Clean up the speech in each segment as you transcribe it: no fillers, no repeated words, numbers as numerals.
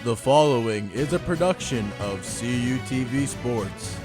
The following is a production of Cutv Sports.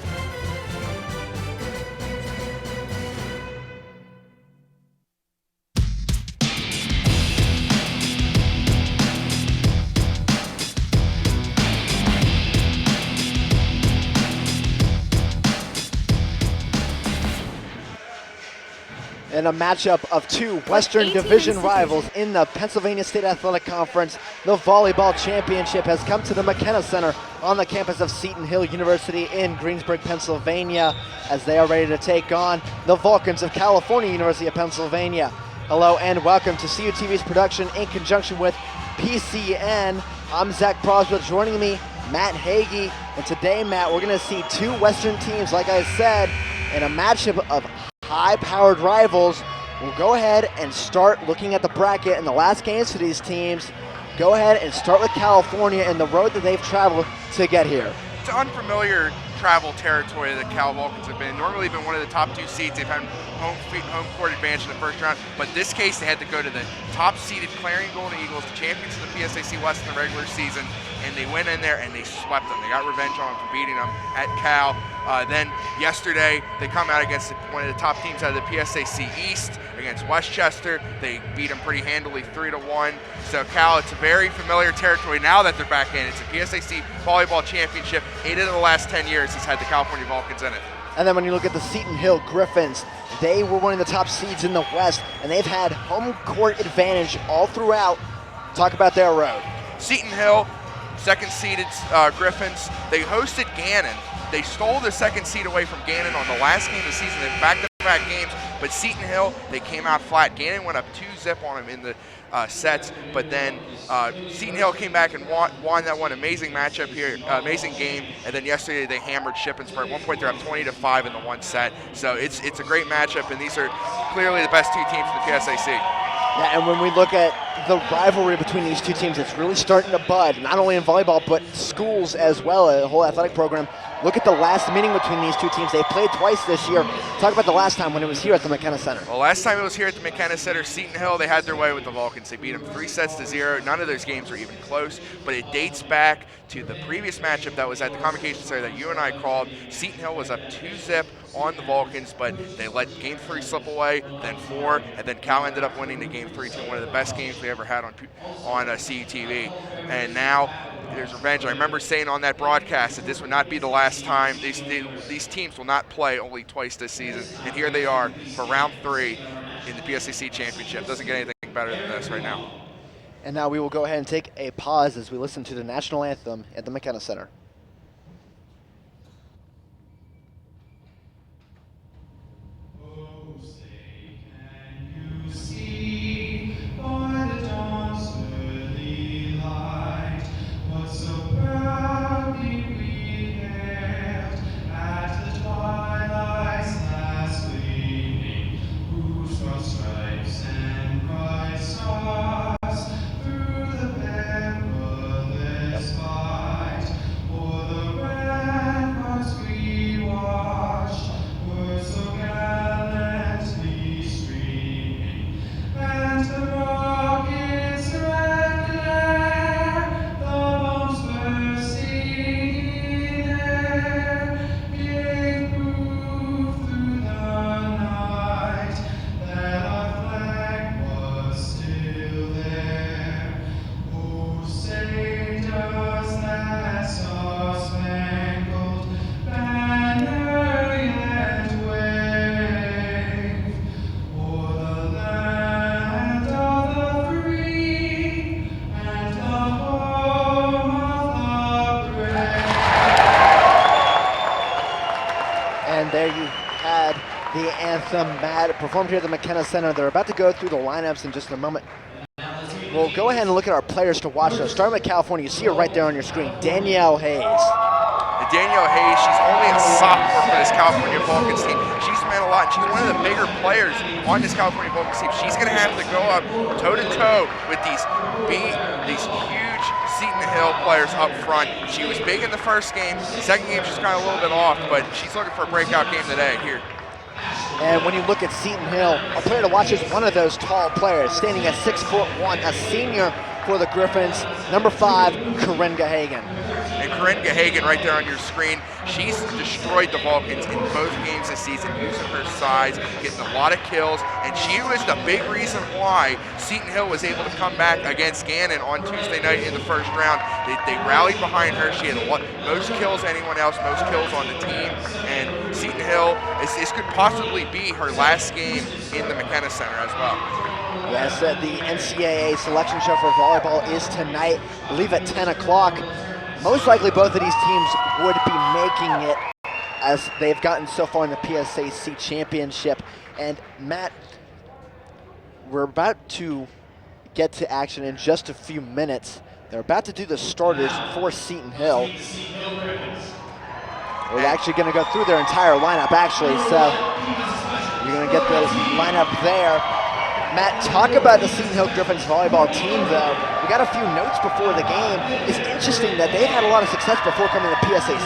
In a matchup of two Western Division rivals in the Pennsylvania State Athletic Conference, the Volleyball Championship has come to the McKenna Center on the campus of Seton Hill University in Greensburg, Pennsylvania, as they are ready to take on the Vulcans of California University of Pennsylvania. Hello and welcome to CUTV's production in conjunction with PCN. I'm Zach Proswell, joining me, Matt Hagee. And today, Matt, we're going to see two Western teams, like I said, in a matchup of high-powered rivals. We'll go ahead and start looking at the bracket and the last games for these teams. Go ahead and start with California and the road that they've traveled to get here. It's unfamiliar travel territory that Cal Vulcans have been. Normally been one of the top two seeds. They've had home court advantage in the first round, but in this case they had to go to the top-seeded Clarion Golden Eagles, the champions of the PSAC West in the regular season, and they went in there and they swept them. They got revenge on them for beating them at Cal. Then yesterday, they come out against one of the top teams out of the PSAC East against Westchester. They beat them pretty handily, 3-1. So Cal, it's a very familiar territory now that they're back in. It's a PSAC Volleyball Championship. 8 of the last 10 years has had the California Vulcans in it. And then when you look at the Seton Hill Griffins, they were one of the top seeds in the West, and they've had home court advantage all throughout. Talk about their road. Seton Hill, second-seeded Griffins, they hosted Gannon. They stole the second seed away from Gannon on the last game of the season. They back-to-back games, but Seton Hill, they came out flat. Gannon went up 2-zip on them in the sets, but then Seton Hill came back and won that one. Amazing matchup here, amazing game. And then yesterday they hammered Shippensburg. At one point they're up 20-5 in the one set. So it's a great matchup, and these are clearly the best two teams in the PSAC. Yeah, and when we look at the rivalry between these two teams, it's really starting to bud, not only in volleyball, but schools as well, a whole athletic program. Look at the last meeting between these two teams. They played twice this year. Talk about the last time when it was here at the McKenna Center. Well, last time it was here at the McKenna Center, Seton Hill, they had their way with the Vulcans. They beat them 3-0. None of those games were even close, but it dates back to the previous matchup that was at the Convocation Center that you and I called. Seton Hill was up 2-zip on the Vulcans, but they let game 3 slip away, then 4, and then Cal ended up winning the game 3-2, one of the best games we ever had on CUTV. And now there's revenge. I remember saying on that broadcast that this would not be the last time. These teams will not play only twice this season, and here they are for round 3 in the PSAC Championship. Doesn't get anything better than this right now. And now we will go ahead and take a pause as we listen to the national anthem at the McKenna Center. There you had the anthem, Matt, performed here at the McKenna Center. They're about to go through the lineups in just a moment. We'll go ahead and look at our players to watch. So starting with California, you see her right there on your screen, Danielle Hayes. Danielle Hayes, she's only a sophomore for this California Vulcans team. She's meant a lot. She's one of the bigger players on this California Vulcans team. She's going to have to go up toe-to-toe with these huge Seton Hill players up front. She was big in the first game. Second game, she's kind of a little bit off, but she's looking for a breakout game today here. And when you look at Seton Hill, a player to watch is one of those tall players, standing at 6'1", a senior for the Griffins, number 5, Corinne Gahagan. And Corinne Gahagan right there on your screen, she's destroyed the Vulcans in both games this season, using her size, getting a lot of kills, and she was the big reason why Seton Hill was able to come back against Gannon on Tuesday night in the first round. They rallied behind her. She had most kills than anyone else, most kills on the team, and Seton Hill, this could possibly be her last game in the McKenna Center as well. Yes, the NCAA selection show for volleyball is tonight, I believe at 10 o'clock. Most likely both of these teams would be making it as they've gotten so far in the PSAC championship. And Matt, we're about to get to action in just a few minutes. They're about to do the starters for Seton Hill. We're actually going to go through their entire lineup, actually, so you're going to get the lineup there. Matt, talk about the Seton Hill Griffins volleyball team, though. We got a few notes before the game. It's interesting that they've had a lot of success before coming to PSAC.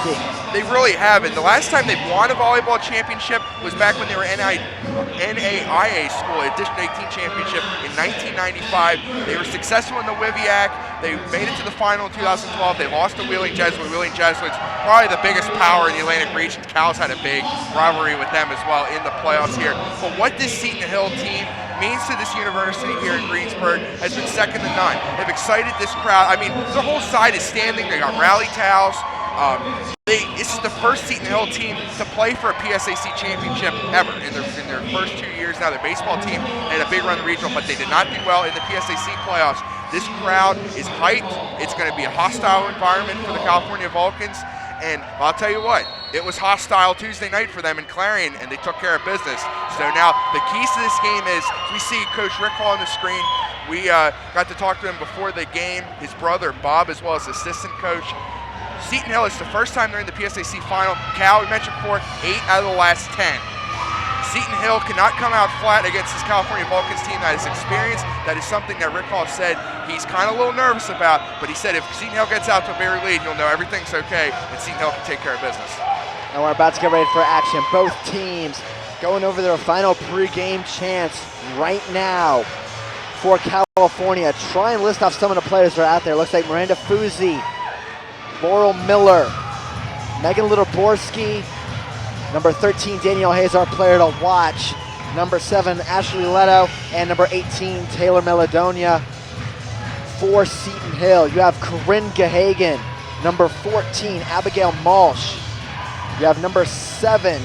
They really have, and the last time they won a volleyball championship was back when they were NAIA school, a District 18 championship in 1995. They were successful in the WIVIAC. They made it to the final in 2012. They lost to Wheeling Jesuit. Wheeling Jesuit's probably the biggest power in the Atlantic region. Cal's had a big rivalry with them as well in the playoffs here. But what this Seton Hill team means to this university here in Greensburg has been second to none. They've excited this crowd. I mean, the whole side is standing. They got rally towels. This is the first Seton Hill team to play for a PSAC championship ever in their first 2 years. Now, their baseball team had a big run in the regional, but they did not do well in the PSAC playoffs. This crowd is hyped. It's going to be a hostile environment for the California Vulcans. And I'll tell you what, it was hostile Tuesday night for them in Clarion, and they took care of business. So now the keys to this game is, we see Coach Rick Hall on the screen. We got to talk to him before the game, his brother Bob, as well as assistant coach. Seton Hill, it's the first time they're in the PSAC final. Cal, we mentioned before, 8 out of the last 10. Seton Hill cannot come out flat against this California Vulcans team that is experienced. That is something that Rick Hall said he's kind of a little nervous about, but he said if Seton Hill gets out to a bigger lead, he'll know everything's okay, and Seton Hill can take care of business. And we're about to get ready for action. Both teams going over their final pregame chants right now for California. Try and list off some of the players that are out there. Looks like Miranda Fuzzi, Laurel Miller, Megan Littleborski, number 13, Danielle Hayes, our player to watch. Number 7, Ashley Leto, and number 18, Taylor Meladonia. For Seton Hill, you have Corinne Gahagan. Number 14, Abigail Malsh. You have number 7,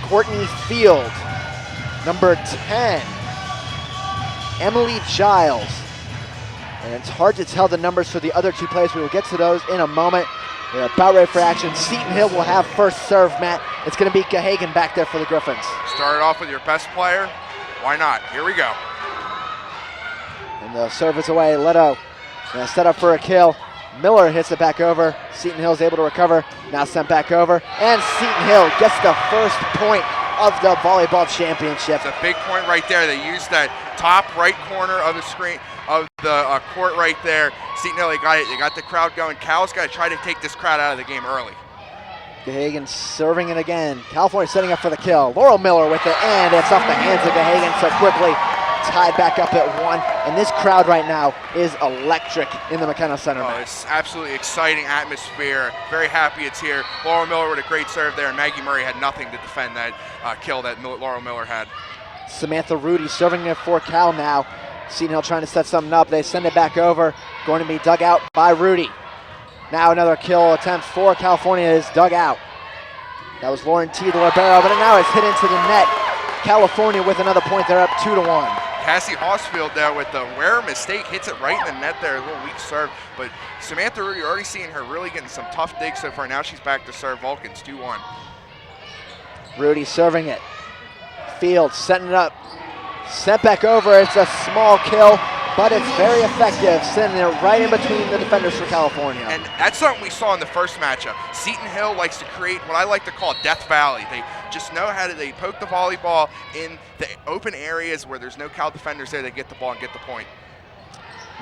Courtney Field. Number 10, Emily Giles. And it's hard to tell the numbers for the other two players. We will get to those in a moment. We're about ready for action. Seton Hill will have first serve, Matt. It's going to be Gahagan back there for the Griffins. Start it off with your best player. Why not? Here we go. And the serve is away. Leto set up for a kill. Miller hits it back over. Seton Hill is able to recover. Now sent back over. And Seton Hill gets the first point of the volleyball championship. It's a big point right there. They used that top right corner of the screen, of the court right there. Seton Hill, they got it. They got the crowd going. Cal's got to try to take this crowd out of the game early. Gahagan serving it again. California setting up for the kill. Laurel Miller with it, and it's off the hands of Gahagan so quickly. Tied back up at 1, and this crowd right now is electric in the McKenna Center. Oh, it's absolutely exciting atmosphere. Very happy it's here. Laurel Miller with a great serve there, and Maggie Murray had nothing to defend that kill that Laurel Miller had. Samantha Rudy serving it for Cal now. Seton Hill trying to set something up. They send it back over. Going to be dug out by Rudy. Now another kill attempt for California is dug out. That was Lauren T. the libero, but now it's hit into the net. California with another point. They're up 2-1. Cassie Hossfield there with the rare mistake, hits it right in the net there, a little weak serve. But Samantha Rudy, already seeing her really getting some tough digs so far. Now she's back to serve Vulcans, 2-1. Rudy serving it. Field setting it up. Sent back over. It's a small kill, but it's very effective, sending it right in between the defenders for California. And that's something we saw in the first matchup. Seton Hill likes to create what I like to call Death Valley. They just know how to, they poke the volleyball in the open areas where there's no Cal defenders there. They get the ball and get the point.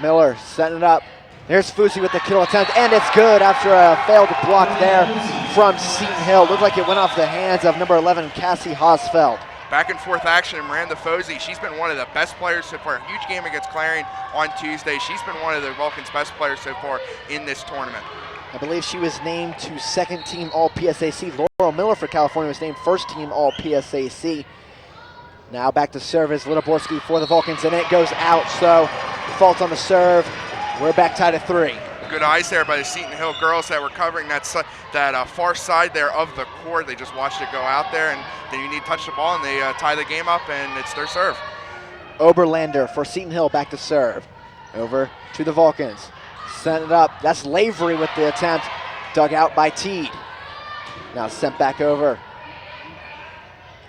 Miller setting it up. There's Fusi with the kill attempt, and it's good after a failed block there from Seton Hill. Looked like it went off the hands of number 11, Cassie Hosfeld. back and forth action. And Miranda Fozzi, she's been one of the best players so far. A huge game against Clarion on Tuesday. She's been one of the Vulcans' best players so far in this tournament. I believe she was named to second team All-PSAC. Laurel Miller for California was named first team All-PSAC. Now back to service, Litoborski for the Vulcans, and it goes out, so fault on the serve. We're back tied at 3. Good eyes there by the Seton Hill girls that were covering that far side there of the court. They just watched it go out there, and then you need to touch the ball, and they tie the game up, and it's their serve. Oberlander for Seton Hill back to serve. Over to the Vulcans. Sent it up. That's Lavery with the attempt. Dug out by Teed. Now sent back over.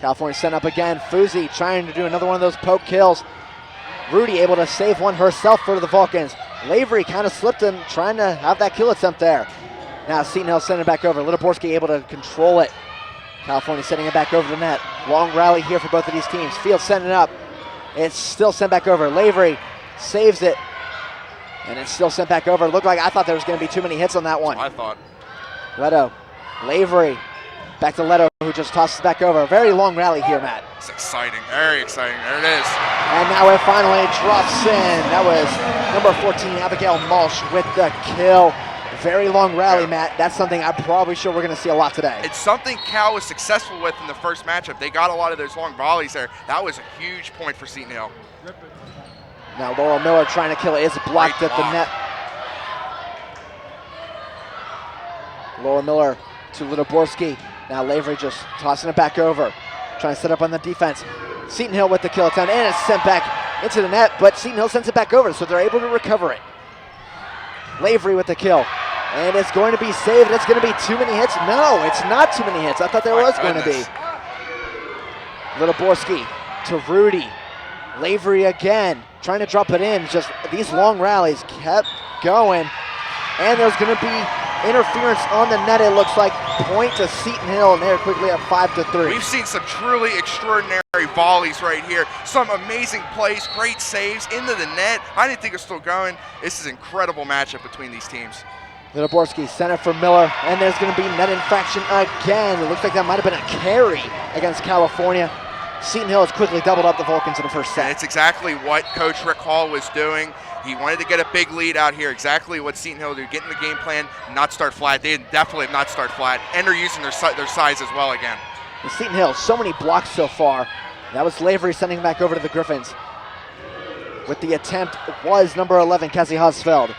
California sent up again. Fuzi trying to do another one of those poke kills. Rudy able to save one herself for the Vulcans. Lavery kind of slipped him, trying to have that kill attempt there. Now Seton Hill sending it back over. Litoborski able to control it. California sending it back over the net. Long rally here for both of these teams. Field sending it up. It's still sent back over. Lavery saves it. And it's still sent back over. It looked like I thought there was going to be too many hits on that one. I thought. Leto. Lavery. Back to Leto, who just tosses back over. A very long rally here, Matt. It's exciting. Very exciting. There it is. And now it finally drops in. That was number 14, Abigail Mulch with the kill. Very long rally, Matt. That's something I'm probably sure we're going to see a lot today. It's something Cal was successful with in the first matchup. They got a lot of those long volleys there. That was a huge point for Seton Hill. Now Laurel Miller trying to kill it is blocked at the net. Laurel Miller to Litoborski. Now Lavery just tossing it back over. Trying to set up on the defense. Seton Hill with the kill attempt, and it's sent back into the net, but Seton Hill sends it back over, so they're able to recover it. Lavery with the kill, and it's going to be saved. It's going to be too many hits. No, it's not too many hits. I thought there was going to be. Litoborski to Rudy. Lavery again, trying to drop it in. Just these long rallies kept going, and there's going to be interference on the net, it looks like. Point to Seton Hill, and they're quickly at 5-3. We've seen some truly extraordinary volleys right here. Some amazing plays, great saves into the net. I didn't think it was still going. This is an incredible matchup between these teams. Litoborski sent it for Miller, and there's going to be net infraction again. It looks like that might have been a carry against California. Seton Hill has quickly doubled up the Vulcans in the first set. And it's exactly what Coach Rick Hall was doing. He wanted to get a big lead out here, exactly what Seton Hill do, get in the game plan, not start flat. They definitely have not start flat, and they're using their size as well again. And Seton Hill, so many blocks so far. That was Lavery sending back over to the Griffins. With the attempt was number 11, Cassie Hosfeld.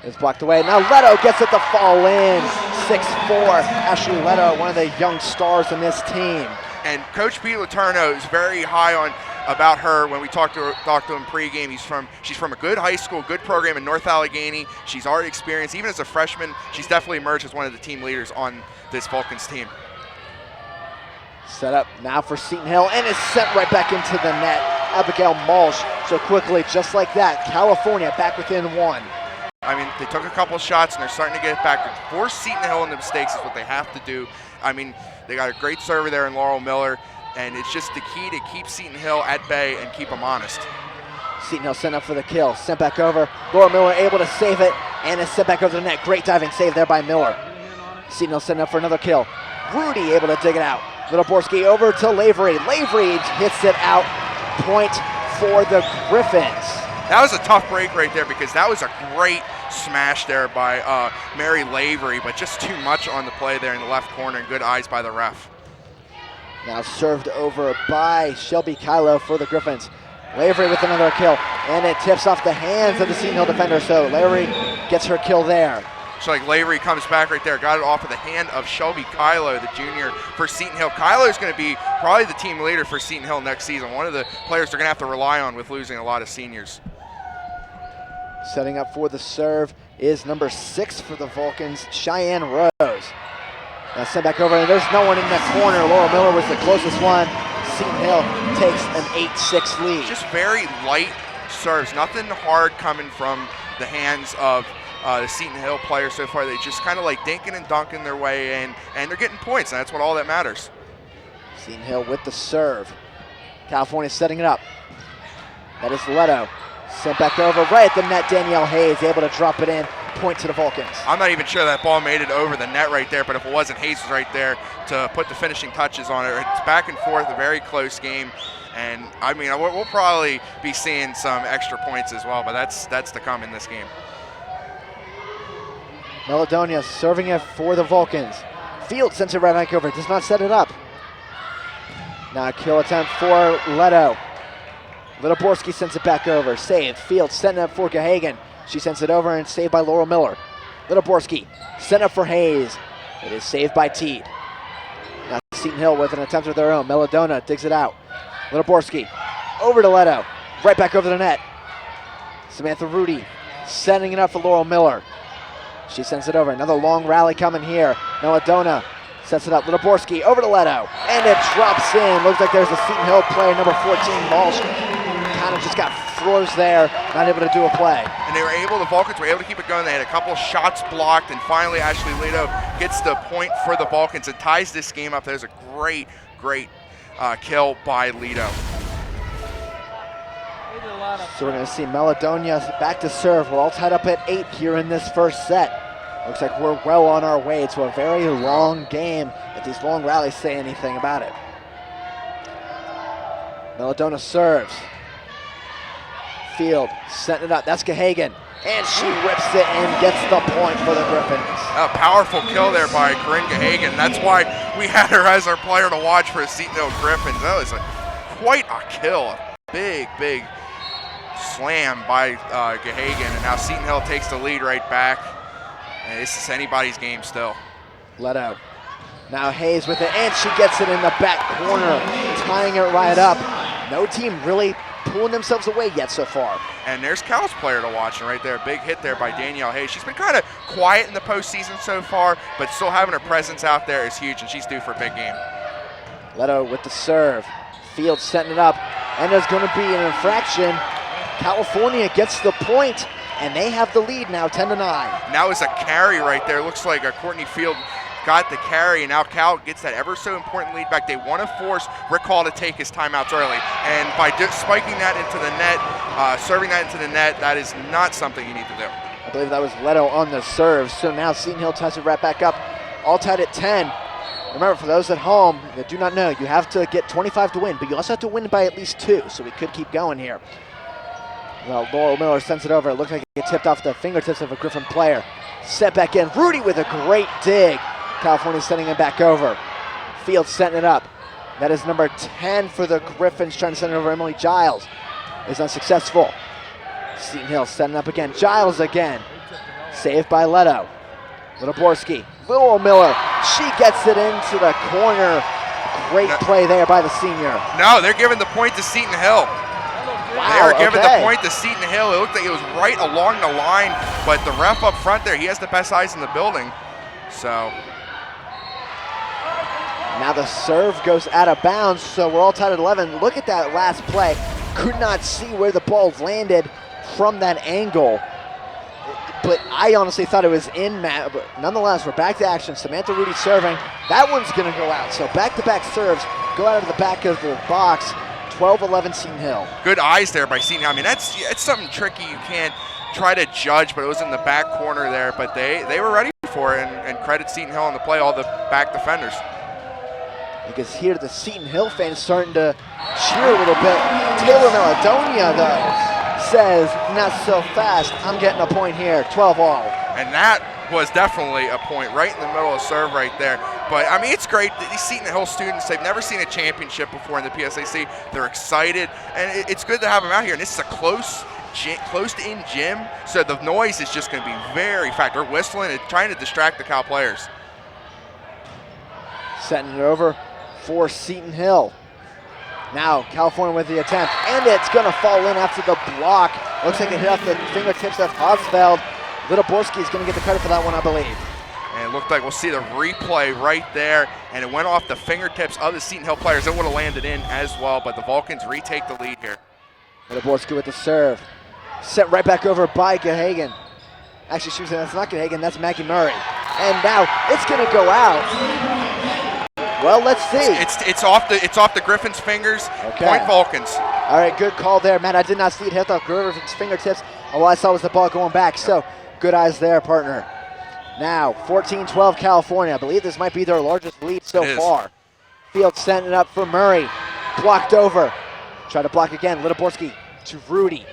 It's blocked away. Now Leto gets it to fall in. 6'4", Ashley Leto, one of the young stars in this team. And Coach Pete Letourneau is very high on about her when we talked to him pregame. She's from a good high school, good program in North Allegheny. She's already experienced. Even as a freshman, she's definitely emerged as one of the team leaders on this Vulcans team. Set up now for Seton Hill, and it's sent right back into the net. Abigail Mulch, so quickly, just like that, California back within one. I mean, they took a couple shots, and they're starting to get it back. To force Seton Hill into mistakes is what they have to do. I mean, they got a great server there in Laurel Miller, and it's just the key to keep Seton Hill at bay and keep them honest. Seton Hill sent up for the kill, sent back over. Laura Miller able to save it, and it's sent back over the net. Great diving save there by Miller. Seton Hill sent up for another kill. Rudy able to dig it out. Litoborski over to Lavery. Lavery hits it out. Point for the Griffins. That was a tough break right there because that was a great smash there by Mary Lavery, but just too much on the play there in the left corner, and good eyes by the ref. Now served over by Shelby Kylo for the Griffins. Lavery with another kill, and it tips off the hands of the Seton Hill defender, so Lavery gets her kill there. So like Lavery comes back right there, got it off of the hand of Shelby Kylo, the junior for Seton Hill. Kylo is going to be probably the team leader for Seton Hill next season. One of the players they're going to have to rely on with losing a lot of seniors. Setting up for the serve is number 6 for the Vulcans, Cheyenne Rose. Now sent back over, and there's no one in that corner. Laura Miller was the closest one. Seton Hill takes an 8-6 lead. Just very light serves, nothing hard coming from the hands of the Seton Hill players so far. They just kind of like dinking and dunking their way in, and they're getting points, and that's what all that matters. Seton Hill with the serve. California setting it up. That is Leto. Sent back over right at the net. Danielle Hayes able to drop it in. point to the Vulcans. I'm not even sure that ball made it over the net right there, but if it wasn't, Hayes was right there to put the finishing touches on it. It's back and forth, a very close game. And, I mean, we'll probably be seeing some extra points as well, but that's to come in this game. Meladonia serving it for the Vulcans. Field sends it right back over, does not set it up. Now a kill attempt for Leto. Litoborski sends it back over, saved. Field sending it for Gahagan. She sends it over and saved by Laurel Miller. Litoborski sent up for Hayes. It is saved by Teed. Now Seton Hill with an attempt of their own. Melodona digs it out. Litoborski over to Leto. Right back over the net. Samantha Rudy sending it up for Laurel Miller. She sends it over. Another long rally coming here. Melodona sets it up. Litoborski over to Leto. And it drops in. Looks like there's a Seton Hill player, number 14, Walsh. Kind of just got froze there, not able to do a play. And the Vulcans were able to keep it going. They had a couple shots blocked, and finally Ashley Leto gets the point for the Vulcans and ties this game up. There's a great kill by Leto. So we're going to see Meladonia back to serve. We're all tied up at 8 here in this first set. Looks like we're well on our way to a very long game, if these long rallies say anything about it. Melodona serves. Field setting it up. That's Gahagan. And she rips it and gets the point for the Griffins. A powerful kill there by Corinne Gahagan. That's why we had her as our player to watch for the Seton Hill Griffins. That was quite a kill. A big slam by Gahagan. And now Seton Hill takes the lead right back. And this is anybody's game still. Leto. Now Hayes with it, and she gets it in the back corner, tying it right up. No team really pulling themselves away yet so far. And there's Cal's player to watch, and right there, big hit there by Danielle Hayes. She's been kind of quiet in the postseason so far, but still having her presence out there is huge, and she's due for a big game. Leto with the serve. Field setting it up, and there's going to be an infraction. California gets the point, and they have the lead now, 10-9. Now is a carry right there. Looks like Courtney Field got the carry, and now Cal gets that ever so important lead back. They want to force Rick Hall to take his timeouts early, and by spiking that into the net, serving that into the net, that is not something you need to do. I believe that was Leto on the serve, so now Seton Hill ties it right back up, all tied at 10. Remember, for those at home that do not know, you have to get 25 to win, but you also have to win by at least 2, so we could keep going here. Well, Laurel Miller sends it over. It looks like it tipped off the fingertips of a Griffin player. Set back in. Rudy with a great dig. California sending it back over. Field setting it up. That is number 10 for the Griffins, trying to send it over. Emily Giles is unsuccessful. Seton Hill setting up again. Giles again. Saved by Leto. Litoborski. Laurel Miller. She gets it into the corner. Great play there by the senior. No, they're giving the point to Seton Hill. Wow, they are giving the point to Seton Hill. It looked like it was right along the line, but the ref up front there, he has the best eyes in the building. So now the serve goes out of bounds, so we're all tied at 11. Look at that last play. Could not see where the ball landed from that angle, but I honestly thought it was in, Matt. But nonetheless, we're back to action. Samantha Rudy serving. That one's going to go out. So back-to-back serves go out of the back of the box. 12-11 Seton Hill. Good eyes there by Seton Hill. I mean, it's something tricky you can't try to judge, but it was in the back corner there. But they were ready for it, and credit Seton Hill on the play, all the back defenders. You can hear the Seton Hill fans starting to cheer a little bit. Taylor Meladonia, though, says, not so fast. I'm getting a point here, 12-all. And that was definitely a point right in the middle of the serve right there. But, I mean, it's great. These Seton Hill students, they've never seen a championship before in the PSAC. They're excited, and it's good to have them out here. And this is a closed-in gym, so the noise is just going to be very fast. They're whistling and trying to distract the Cal players. Setting it over for Seton Hill. Now California with the attempt, and it's going to fall in after the block. Looks like it hit off the fingertips of Hosfeld. Litoborski is going to get the credit for that one, I believe. And it looked like we'll see the replay right there, and it went off the fingertips of the Seton Hill players. It would have landed in as well, but the Vulcans retake the lead here. Litoborski with the serve. Set right back over by Gahagan. Actually, she was saying that's not Gahagan, that's Maggie Murray. And now it's going to go out. Well, let's see. It's off the Griffins' fingers. Okay. Point Vulcans. All right, good call there, Matt. I did not see it hit off Griffins' fingertips. All I saw was the ball going back. So Good eyes there, partner. Now, 14-12 California. I believe this might be their largest lead so far. Field sending it up for Murray. Blocked over. Try to block again. Litoborski to Rudy.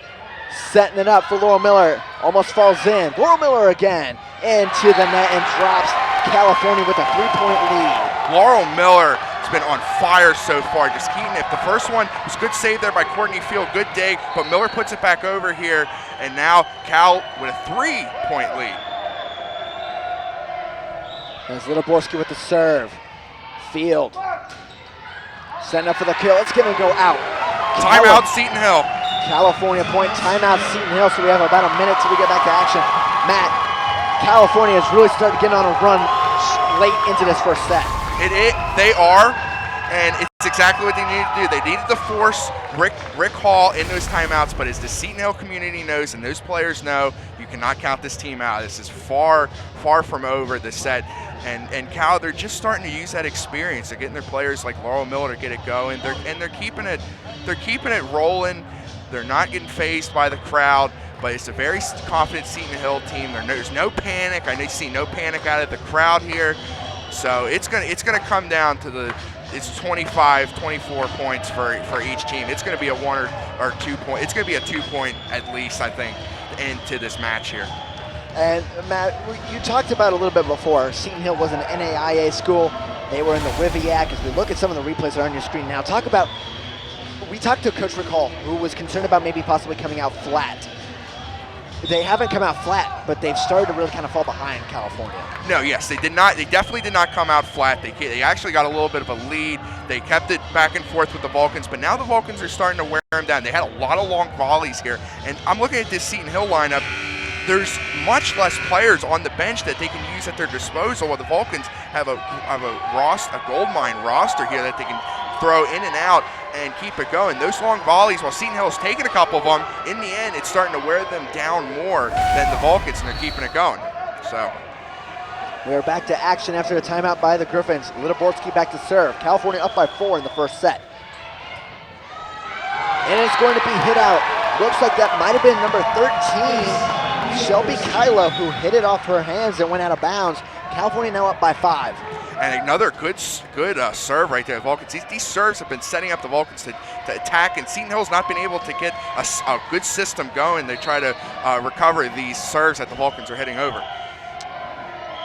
Setting it up for Laurel Miller. Almost falls in. Laurel Miller again. Into the net and drops California with a 3-point lead. Laurel Miller has been on fire so far. Just keeping it. The first one was good save there by Courtney Field. Good dig. But Miller puts it back over here. And now Cal with a 3-point lead. There's Litoborski with the serve. Field. Setting up for the kill. It's going to go out. Timeout, Seton Hill. California point. Timeout, Seton Hill. So we have about a minute till we get back to action. Matt, California has really started getting on a run late into this first set. They are, and it's exactly what they needed to do. They needed to force Rick Hall in those timeouts, but as the Seton Hill community knows and those players know, you cannot count this team out. This is far from over the set. And Cal, they're just starting to use that experience. They're getting their players like Laurel Miller to get it going. They're keeping it rolling. They're not getting phased by the crowd, but it's a very confident Seton Hill team. There's no panic. I see no panic out of the crowd here. So it's gonna come down to it's 25, 24 points for each team. It's gonna be a 1 or 2 point. It's gonna be a 2-point at least, I think, into this match here. And Matt, you talked about it a little bit before. Seton Hill was an NAIA school. They were in the WIVIAC. As we look at some of the replays that are on your screen now, we talked to Coach Rick Hall, who was concerned about maybe possibly coming out flat. They haven't come out flat, but they've started to really kind of fall behind California. No, yes, they did not. They definitely did not come out flat. They actually got a little bit of a lead. They kept it back and forth with the Vulcans, but now the Vulcans are starting to wear them down. They had a lot of long volleys here, and I'm looking at this Seton Hill lineup. There's much less players on the bench that they can use at their disposal, while the Vulcans have a gold mine roster here that they can throw in and out and keep it going. Those long volleys, while Seton Hill has taken a couple of them, in the end it's starting to wear them down more than the Vulcans, and they're keeping it going. So we're back to action after a timeout by the Griffins. Litoborski back to serve. California up by 4 in the first set. And it's going to be hit out. Looks like that might have been number 13. Shelby Kylo, who hit it off her hands and went out of bounds. California now up by 5. And another good serve right there, Vulcans. These serves have been setting up the Vulcans to attack, and Seton Hill's not been able to get a good system going. They try to recover these serves that the Vulcans are hitting over.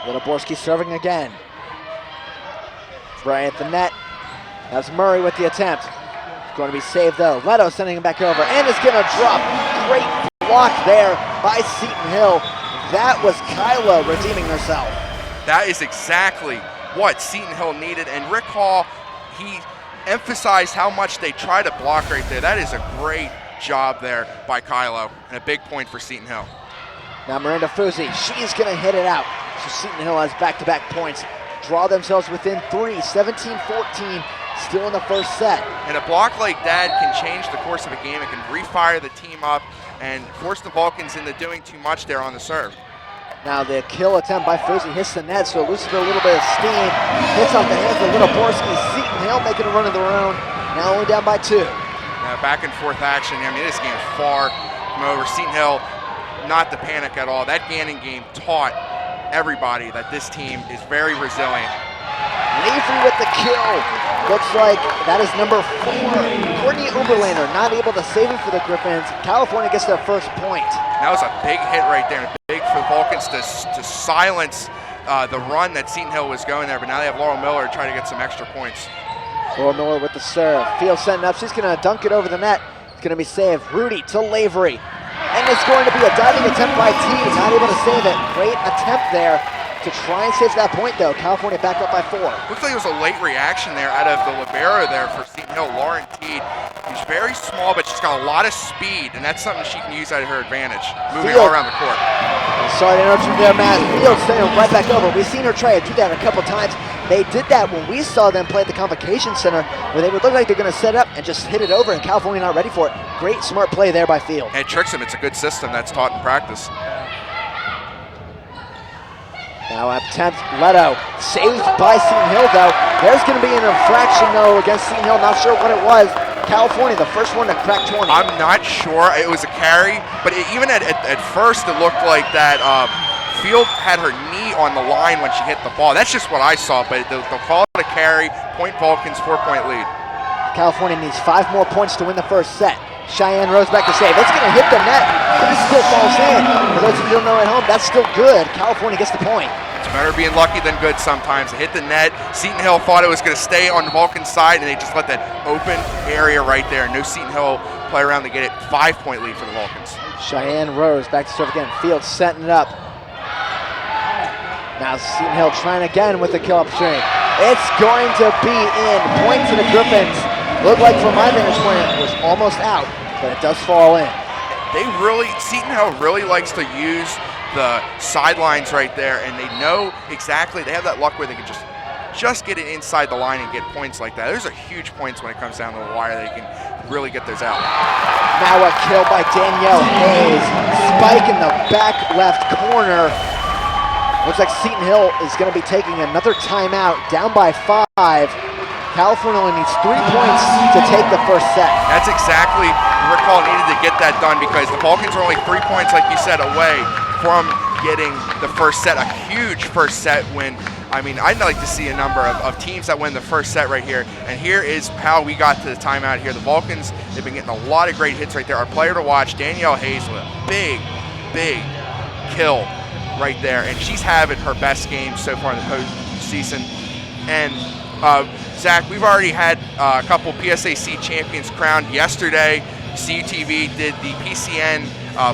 Litoborski serving again. Right at the net. That's Murray with the attempt. It's going to be saved though. Leto sending him back over, and it's going to drop. Great block there by Seton Hill. That was Kyla redeeming herself. That is exactly what Seton Hill needed, and Rick Hall, he emphasized how much they try to block right there. That is a great job there by Kylo, and a big point for Seton Hill. Now Miranda Fuzzi, she's going to hit it out. So Seton Hill has back-to-back points. Draw themselves within 3, 17-14, still in the first set. And a block like that can change the course of a game. It can refire the team up and force the Vulcans into doing too much there on the serve. Now the kill attempt by Fuzzi hits the net, so it loses a little bit of steam. Hits off the hands of Litoborski. Seton Hill making a run of their own. Now only down by 2. Now back and forth action. I mean, this game is far from over. Seton Hill, not to panic at all. That Gannon game taught everybody that this team is very resilient. Lavery with the kill. Looks like that is number 4. Courtney Oberlander not able to save it for the Griffins. California gets their first point. That was a big hit right there. Big for the Vulcans to silence the run that Seton Hill was going there. But now they have Laurel Miller to try to get some extra points. Laurel Miller with the serve. Field setting up. She's going to dunk it over the net. It's going to be saved. Rudy to Lavery. And it's going to be a diving attempt by T. Not able to save it. Great attempt there to try and save that point, though. California back up by 4. Looks like it was a late reaction there out of the libero there for Seton Hill. Lauren Teed, she's very small, but she's got a lot of speed, and that's something she can use at her advantage, moving all around the court. Sorry to interrupt you there, Matt. Field sending right back over. We've seen her try to do that a couple times. They did that when we saw them play at the Convocation Center, where they would look like they're going to set up and just hit it over, and California not ready for it. Great, smart play there by Field. And it tricks them. It's a good system that's taught in practice. Now attempt, Leto, saved by Seton Hill though. There's going to be an infraction though against Seton Hill, not sure what it was. California, the first one to crack 20. I'm not sure. It was a carry, but even at first it looked like that Field had her knee on the line when she hit the ball. That's just what I saw, but they'll call it a carry. Point Vulcans, 4-point lead. California needs 5 more points to win the first set. Cheyenne Rose back to save. It's going to hit the net, but it still falls in. For those of you who don't know at home, that's still good. California gets the point. It's better being lucky than good sometimes. It hit the net. Seton Hill thought it was going to stay on the Vulcan side, and they just let that open area right there. No Seton Hill play around to get it. 5-point lead for the Vulcans. Cheyenne Rose back to serve again. Field setting it up. Now Seton Hill trying again with the kill opportunity. It's going to be in. Point to the Griffins. Looked like from my vantage point it was almost out, but it does fall in. Seton Hill really likes to use the sidelines right there, and they know exactly, they have that luck where they can just get it inside the line and get points like that. Those are huge points when it comes down to the wire. They can really get those out. Now a kill by Danielle Hayes. Spike in the back left corner. Looks like Seton Hill is going to be taking another timeout, down by 5. California only needs 3 points to take the first set. That's exactly, Rick Hall needed to get that done because the Vulcans are only 3 points, like you said, away from getting the first set, a huge first set win. I mean, I'd like to see a number of teams that win the first set right here. And here is how we got to the timeout here. The Vulcans, they've been getting a lot of great hits right there. Our player to watch, Danielle Hayes, with a big kill right there. And she's having her best game so far in the postseason. And Zach, we've already had a couple PSAC champions crowned yesterday. CUTV did the PCN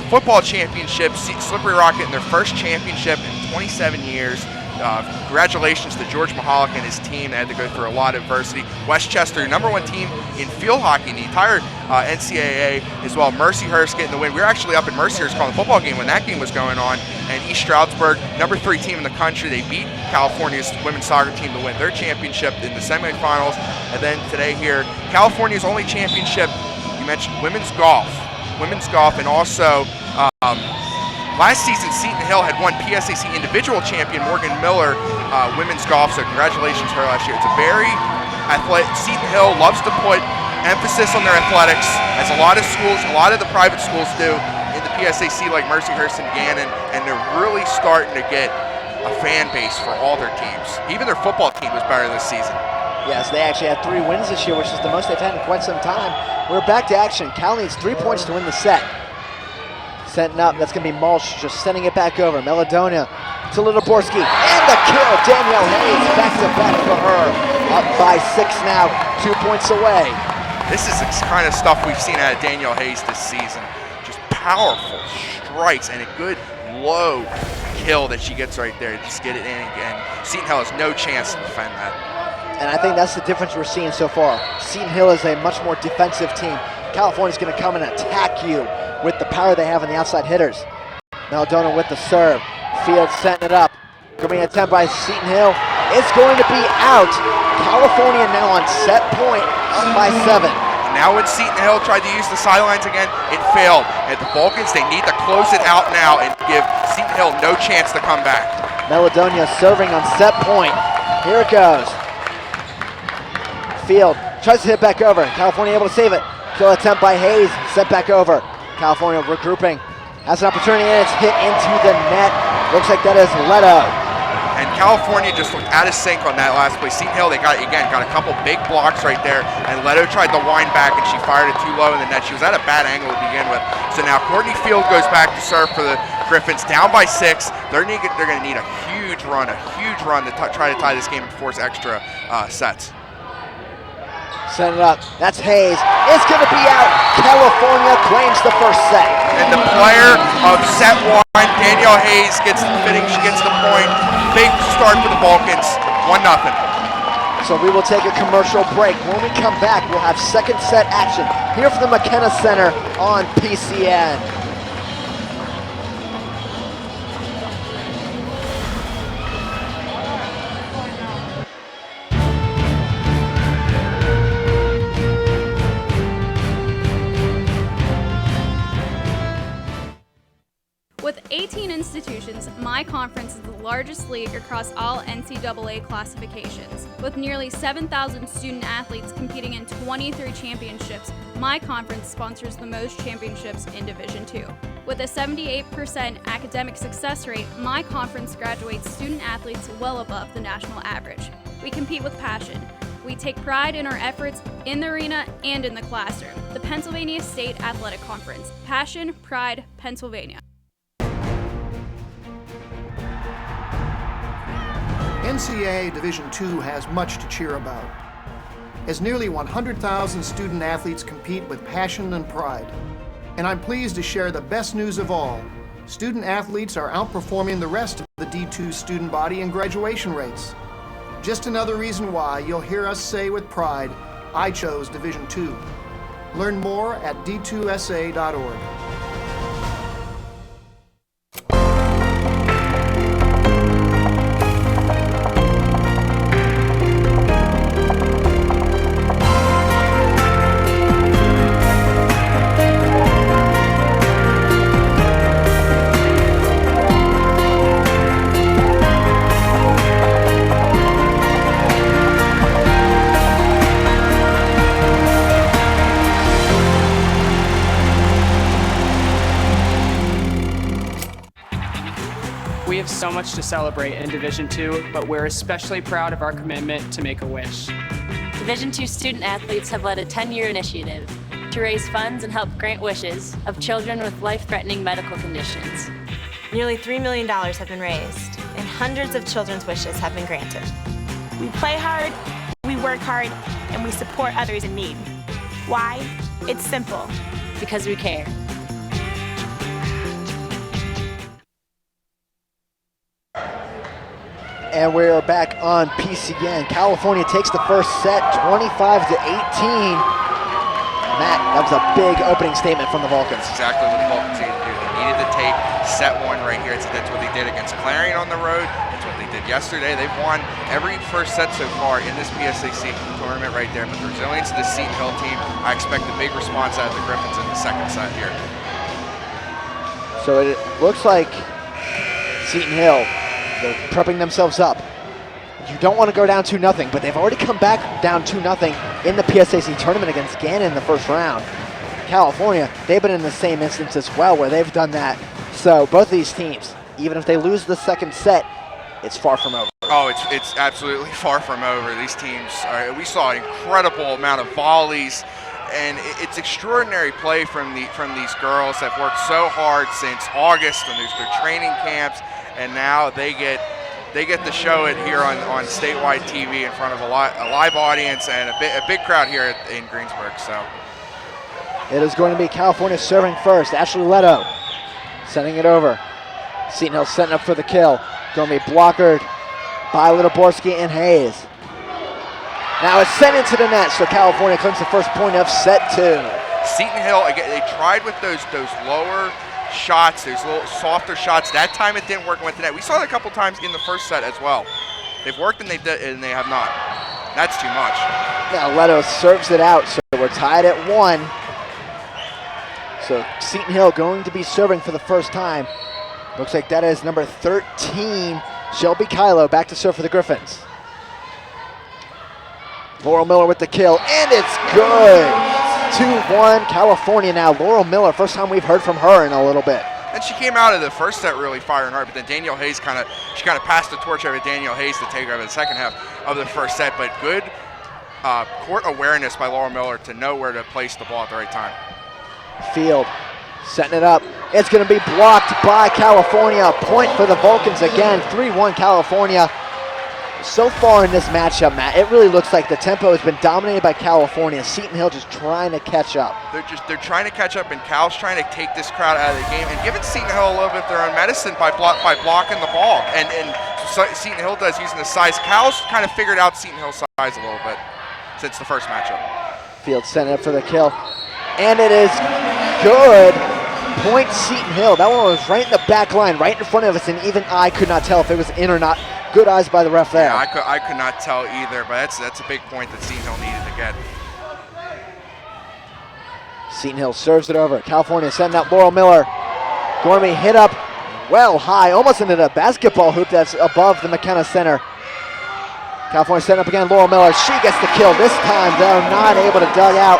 football championship. Slippery Rock getting their first championship in 27 years. Congratulations to George Mahalik and his team. They had to go through a lot of adversity. Westchester, #1 team in field hockey in the entire NCAA as well. Mercyhurst getting the win. We were actually up in Mercyhurst calling the football game when that game was going on. And East Stroudsburg, #3 team in the country. They beat California's women's soccer team to win their championship in the semifinals. And then today here, California's only championship, you mentioned women's golf, and also last season, Seton Hill had won PSAC individual champion Morgan Miller women's golf, so congratulations to her last year. It's a very athletic, Seton Hill loves to put emphasis on their athletics, as a lot of the private schools do in the PSAC, like Mercyhurst and Gannon, and they're really starting to get a fan base for all their teams. Even their football team was better this season. Yes, they actually had 3 wins this year, which is the most they've had in quite some time. We're back to action. Cal needs 3 points to win the set. Setting up, that's going to be Mulch, just sending it back over. Meladonia to Littleborski, and the kill. Danielle Hayes back to back for her. Up by 6 now, 2 points away. This is the kind of stuff we've seen out of Danielle Hayes this season. Just powerful strikes and a good low kill that she gets right there. Just get it in again. Seton Hill has no chance to defend that. And I think that's the difference we're seeing so far. Seton Hill is a much more defensive team. California's going to come and attack you with the power they have on the outside hitters. Maldona with the serve. Field setting it up. Going to be an attempt by Seton Hill. It's going to be out. California now on set point, up by 7. Now when Seton Hill tried to use the sidelines again, it failed. And the Vulcans, they need to close it out now and give Seton Hill no chance to come back. Meladonia serving on set point. Here it goes. Field tries to hit back over. California able to save it. Kill attempt by Hayes, sent back over. California regrouping, has an opportunity, and it's hit into the net. Looks like that is Leto. And California just looked out of sync on that last play. Seton Hill, they got a couple big blocks right there, and Leto tried to wind back, and she fired it too low in the net. She was at a bad angle to begin with. So now Courtney Field goes back to serve for the Griffins, down by 6. They're going to need a huge run to try to tie this game and force extra sets. Set it up. That's Hayes. It's going to be out. California claims the first set. And the player of set 1, Danielle Hayes, gets the fitting. She gets the point. Big start for the Vulcans. 1-0. So we will take a commercial break. When we come back, we'll have second set action here from the McKenna Center on PCN. With 18 institutions, my conference is the largest league across all NCAA classifications. With nearly 7,000 student athletes competing in 23 championships, my conference sponsors the most championships in Division II. With a 78% academic success rate, my conference graduates student athletes well above the national average. We compete with passion. We take pride in our efforts in the arena and in the classroom. The Pennsylvania State Athletic Conference. Passion, pride, Pennsylvania. NCAA Division II has much to cheer about, as nearly 100,000 student athletes compete with passion and pride. And I'm pleased to share the best news of all. Student athletes are outperforming the rest of the D2 student body in graduation rates. Just another reason why you'll hear us say with pride, I chose Division II. Learn more at d2sa.org. We have so much to celebrate in Division II, but we're especially proud of our commitment to make a wish. Division II student athletes have led a 10-year initiative to raise funds and help grant wishes of children with life-threatening medical conditions. Nearly $3 million have been raised, and hundreds of children's wishes have been granted. We play hard, we work hard, and we support others in need. Why? It's simple. Because we care. And we're back on PCN. California takes the first set, 25-18. Matt, that was a big opening statement from the Vulcans. Exactly what the Vulcans needed to do. They needed to take set one right here. That's what they did against Clarion on the road. That's what they did yesterday. They've won every first set so far in this PSAC tournament right there. But the resilience of the Seton Hill team, I expect a big response out of the Griffins in the second set here. So it looks like Seton Hill, they're prepping themselves up. You don't want to go down 2-0, but they've already come back down 2-0 in the PSAC tournament against Gannon in the first round. California, they've been in the same instance as well where they've done that. So both these teams, even if they lose the second set, it's far from over. Oh, it's absolutely far from over. These teams, we saw an incredible amount of volleys, and it's extraordinary play from these girls that have worked so hard since August when there's their training camps, and now they get to show it here on statewide TV in front of a live audience and a big crowd here in Greensburg. So it is going to be California serving first. Ashley Leto sending it over. Seton Hill setting up for the kill. Going to be blockered by Littleborski and Hayes. Now it's sent into the net, so California claims the first point of set two. Seton Hill, again, they tried with those lower shots, those little softer shots. That time it didn't work and went to net. We saw it a couple times in the first set as well. They've worked and they have not. That's too much. Now Leto serves it out, so we're tied at 1. So Seton Hill going to be serving for the first time. Looks like that is number 13, Shelby Kylo, back to serve for the Griffins. Laurel Miller with the kill, and it's good. 2-1 California now. Laurel Miller, first time we've heard from her in a little bit. And she came out of the first set really firing hard, but then Danielle Hayes kind of passed the torch over to Danielle Hayes to take over the second half of the first set. But good court awareness by Laurel Miller to know where to place the ball at the right time. Field setting it up. It's going to be blocked by California. Point for the Vulcans again. 3-1 California. So far in this matchup, Matt, it really looks like the tempo has been dominated by California. Seton Hill just trying to catch up. They're trying to catch up, and Cal's trying to take this crowd out of the game and giving Seton Hill a little bit of their own medicine by blocking the ball. And so Seton Hill does using the size. Cal's kind of figured out Seton Hill's size a little bit since the first matchup. Field sent up for the kill, and it is good. Point Seton Hill. That one was right in the back line, right in front of us, and even I could not tell if it was in or not. Good eyes by the ref there. Yeah, I could not tell either, but that's a big point that Seton Hill needed to get. Seton Hill serves it over. California sending out Laurel Miller. Going to be hit up well high, almost into the basketball hoop that's above the McKenna Center. California setting up again, Laurel Miller. She gets the kill this time, though, not able to dug out.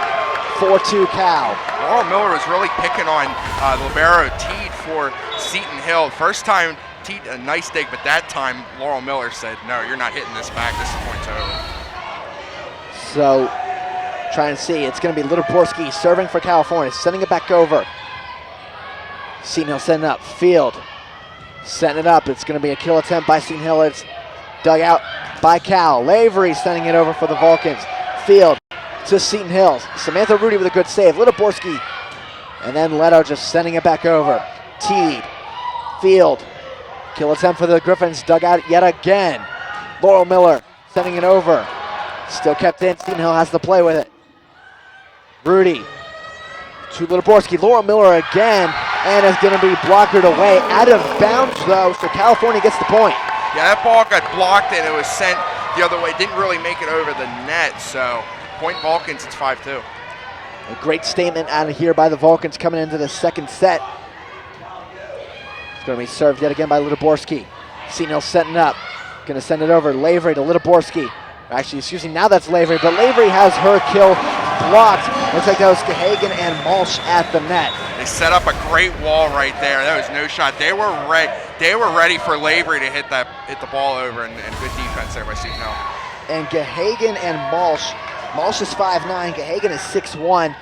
4-2 Cal. Laurel Miller was really picking on libero Teed for Seton Hill. First time, Teed a nice dig, but that time Laurel Miller said, no, you're not hitting this back. This point's over. So, trying to see. It's going to be Littleborski serving for California, sending it back over. Seton Hill setting up. Field setting it up. It's going to be a kill attempt by Seton Hill. It's dug out by Cal. Lavery sending it over for the Vulcans. Field to Seton Hill. Samantha Rudy with a good save. Littleborski. And then Leto just sending it back over. Teed. Field. Kill attempt for the Griffins. Dug out yet again. Laurel Miller sending it over. Still kept in. Seton Hill has to play with it. Rudy to Littleborski. Laurel Miller again. And it's going to be blockered away. Out of bounds, though, so California gets the point. Yeah, that ball got blocked and it was sent the other way. Didn't really make it over the net, so point Vulcans, it's 5-2. A great statement out of here by the Vulcans coming into the second set. It's going to be served yet again by Littleborski. Seton Hill setting up. Going to send it over. Lavery to Littleborski. Actually, excuse me, now that's Lavery, but Lavery has her kill blocked. Looks like that was Gahagan and Malsh at the net. They set up a great wall right there. That was no shot. They were ready for Lavery to hit the ball over, and good defense there by Seton Hill. And Gahagan and Malsh. Malsh is 5'9", Gahagan is 6'1",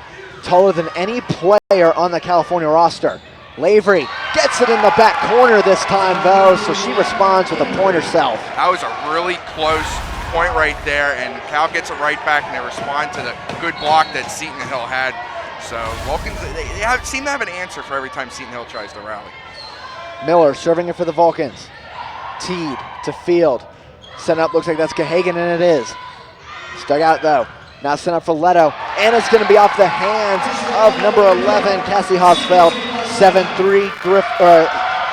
taller than any player on the California roster. Lavery gets it in the back corner this time, though, so she responds with a point herself. That was a really close point right there, and Cal gets it right back, and they respond to the good block that Seton Hill had. So Vulcans, they seem to have an answer for every time Seton Hill tries to rally. Miller serving it for the Vulcans. Teed to Field. Sent up, looks like that's Gahagan, and it is. Stuck out, though. Now sent up for Leto, and it's going to be off the hands of number 11, Cassie Hosfeld. 7-3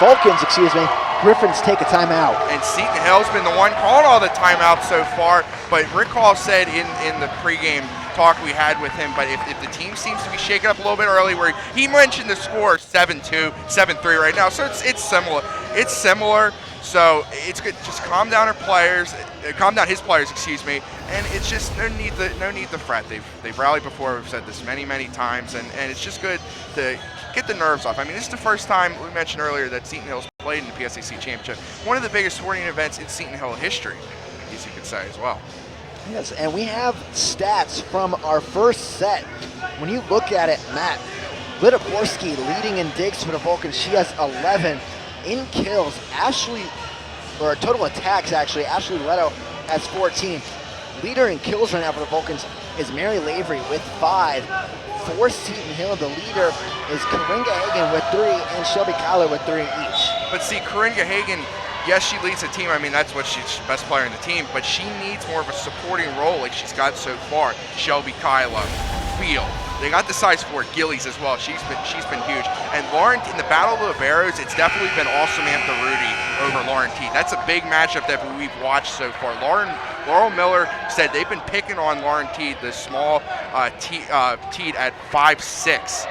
Vulcans, excuse me. Griffins take a timeout. And Seton Hill's been the one calling all the timeouts so far, but Rick Hall said in the pregame talk we had with him, but if the team seems to be shaken up a little bit early, where he mentioned the score 7-2, 7-3 right now, so it's similar. It's similar, so it's good. Just calm down his players, excuse me, and it's just no need to fret. They've rallied before. We've said this many times, and it's just good to get the nerves off. I mean, this is the first time we mentioned earlier that Seton Hill's played in the PSAC Championship. One of the biggest sporting events in Seton Hill history, as you could say as well. Yes, and we have stats from our first set. When you look at it, Matt, Littleborski leading in digs for the Vulcans. She has 11 in kills. Total attacks, actually. Ashley Leto has 14. Leader in kills right now for the Vulcans is Mary Lavery with 5. For Seton Hill, the leader is Corinne Gahagan with 3 and Shelby Kyler with 3 each. But see, Corinne Gahagan, yes, she leads the team. I mean, that's what she's the best player in the team, but she needs more of a supporting role like she's got so far. Shelby Kyler, Field. They got the size 4 Gillies as well. She's been huge. And Lauren, in the Battle of the Liberos, it's definitely been all Samantha Rudy over Lauren Teed. That's a big matchup that we've watched so far. Laurel Miller said they've been picking on Lauren Teed, the small Teed at 5'6".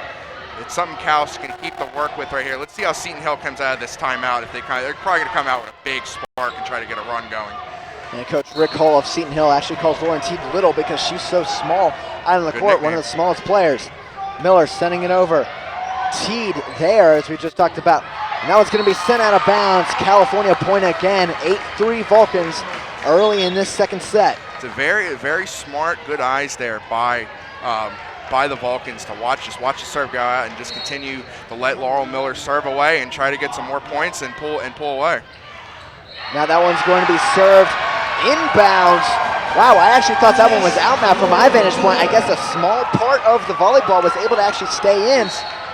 It's something Cal's can keep the work with right here. Let's see how Seton Hill comes out of this timeout. They're probably going to come out with a big spark and try to get a run going. And Coach Rick Hull of Seton Hill actually calls Lauren Teed little because she's so small out on the court, nickname. one of the smallest players. Miller sending it over. Teed there, as we just talked about. Now it's going to be sent out of bounds. California point again, 8-3 Vulcans early in this second set. It's a very smart, good eyes there by the Vulcans to watch the serve go out and just continue to let Laurel Miller serve away and try to get some more points and pull away. Now that one's going to be served inbounds. Wow, I actually thought that one was out, Matt, from my vantage point. I guess a small part of the volleyball was able to actually stay in.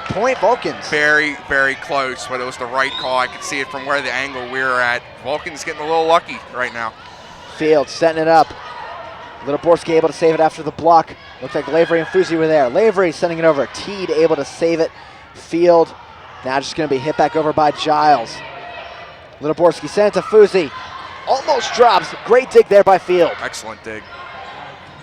Point Vulcans. Very close, but it was the right call. I could see it from where the angle we were at. Vulcans getting a little lucky right now. Field setting it up. Littleborski able to save it after the block. Looks like Lavery and Fusi were there. Lavery sending it over. Teed able to save it. Field now just going to be hit back over by Giles. Littleborski sent it to Fusi. Almost drops. Great dig there by Field. Excellent dig.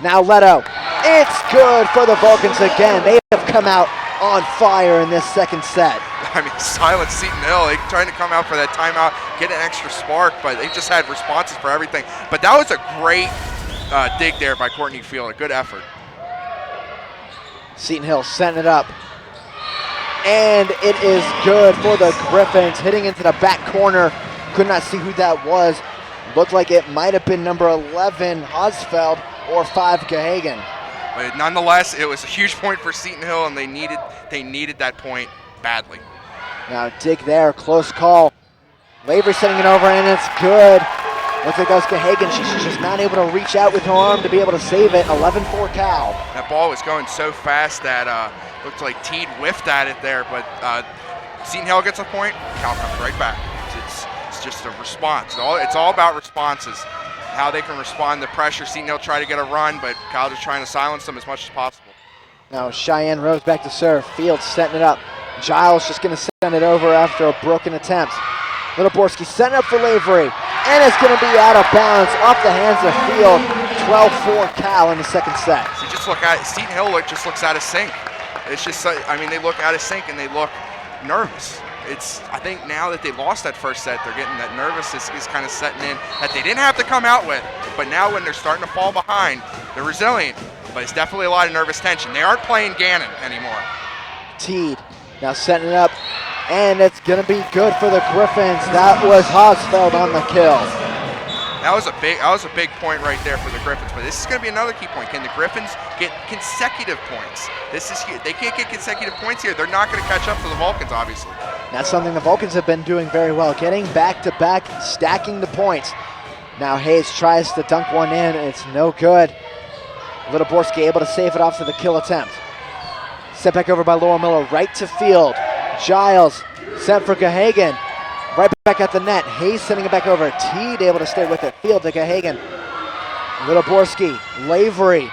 Now Leto. It's good for the Vulcans again. They have come out on fire in this second set. I mean, silence Seton Hill. They trying to come out for that timeout, get an extra spark, but they just had responses for everything. But that was a great dig there by Courtney Field. A good effort. Seton Hill setting it up. And it is good for the Griffins. Hitting into the back corner. Could not see who that was. Looked like it might have been number 11, Hosfeld, or 5, Gahagan. But nonetheless, it was a huge point for Seton Hill, and they needed that point badly. Now dig there, close call. Lavery setting it over, and it's good. Looks like that was Gahagan. She's just not able to reach out with her arm to be able to save it. 11-4 Cal. That ball was going so fast that looked like Teed whiffed at it there, but Seton Hill gets a point. Cal comes right back. It's just a response. It's all about responses. How they can respond to pressure. Seton Hill try to get a run, but Cal just trying to silence them as much as possible. Now Cheyenne Rose back to serve. Fields setting it up. Giles just going to send it over after a broken attempt. Littleborski setting up for Lavery, and it's going to be out of bounds off the hands of Field. 12-4 Cal in the second set. So just look at Seton Hill. Just looks out of sync. It's just, I mean, they look out of sync and they look nervous. I think now that they lost that first set, they're getting that nervousness is kind of setting in that they didn't have to come out with. But now when they're starting to fall behind, they're resilient. But it's definitely a lot of nervous tension. They aren't playing Gannon anymore. Teed now setting it up, and it's going to be good for the Griffins. That was Hosfeld on the kill. That was a big point right there for the Griffins, but this is going to be another key point. Can the Griffins get consecutive points? They can't get consecutive points here. They're not going to catch up to the Vulcans, obviously. That's something the Vulcans have been doing very well, getting back-to-back, stacking the points. Now Hayes tries to dunk one in, and it's no good. Littleborski able to save it off to the kill attempt. Set back over by Laurel Miller, right to Field. Giles set for Gahagan. Right back at the net. Hayes sending it back over. Teed able to stay with it. Field to Gahagan. Littleborski, Lavery,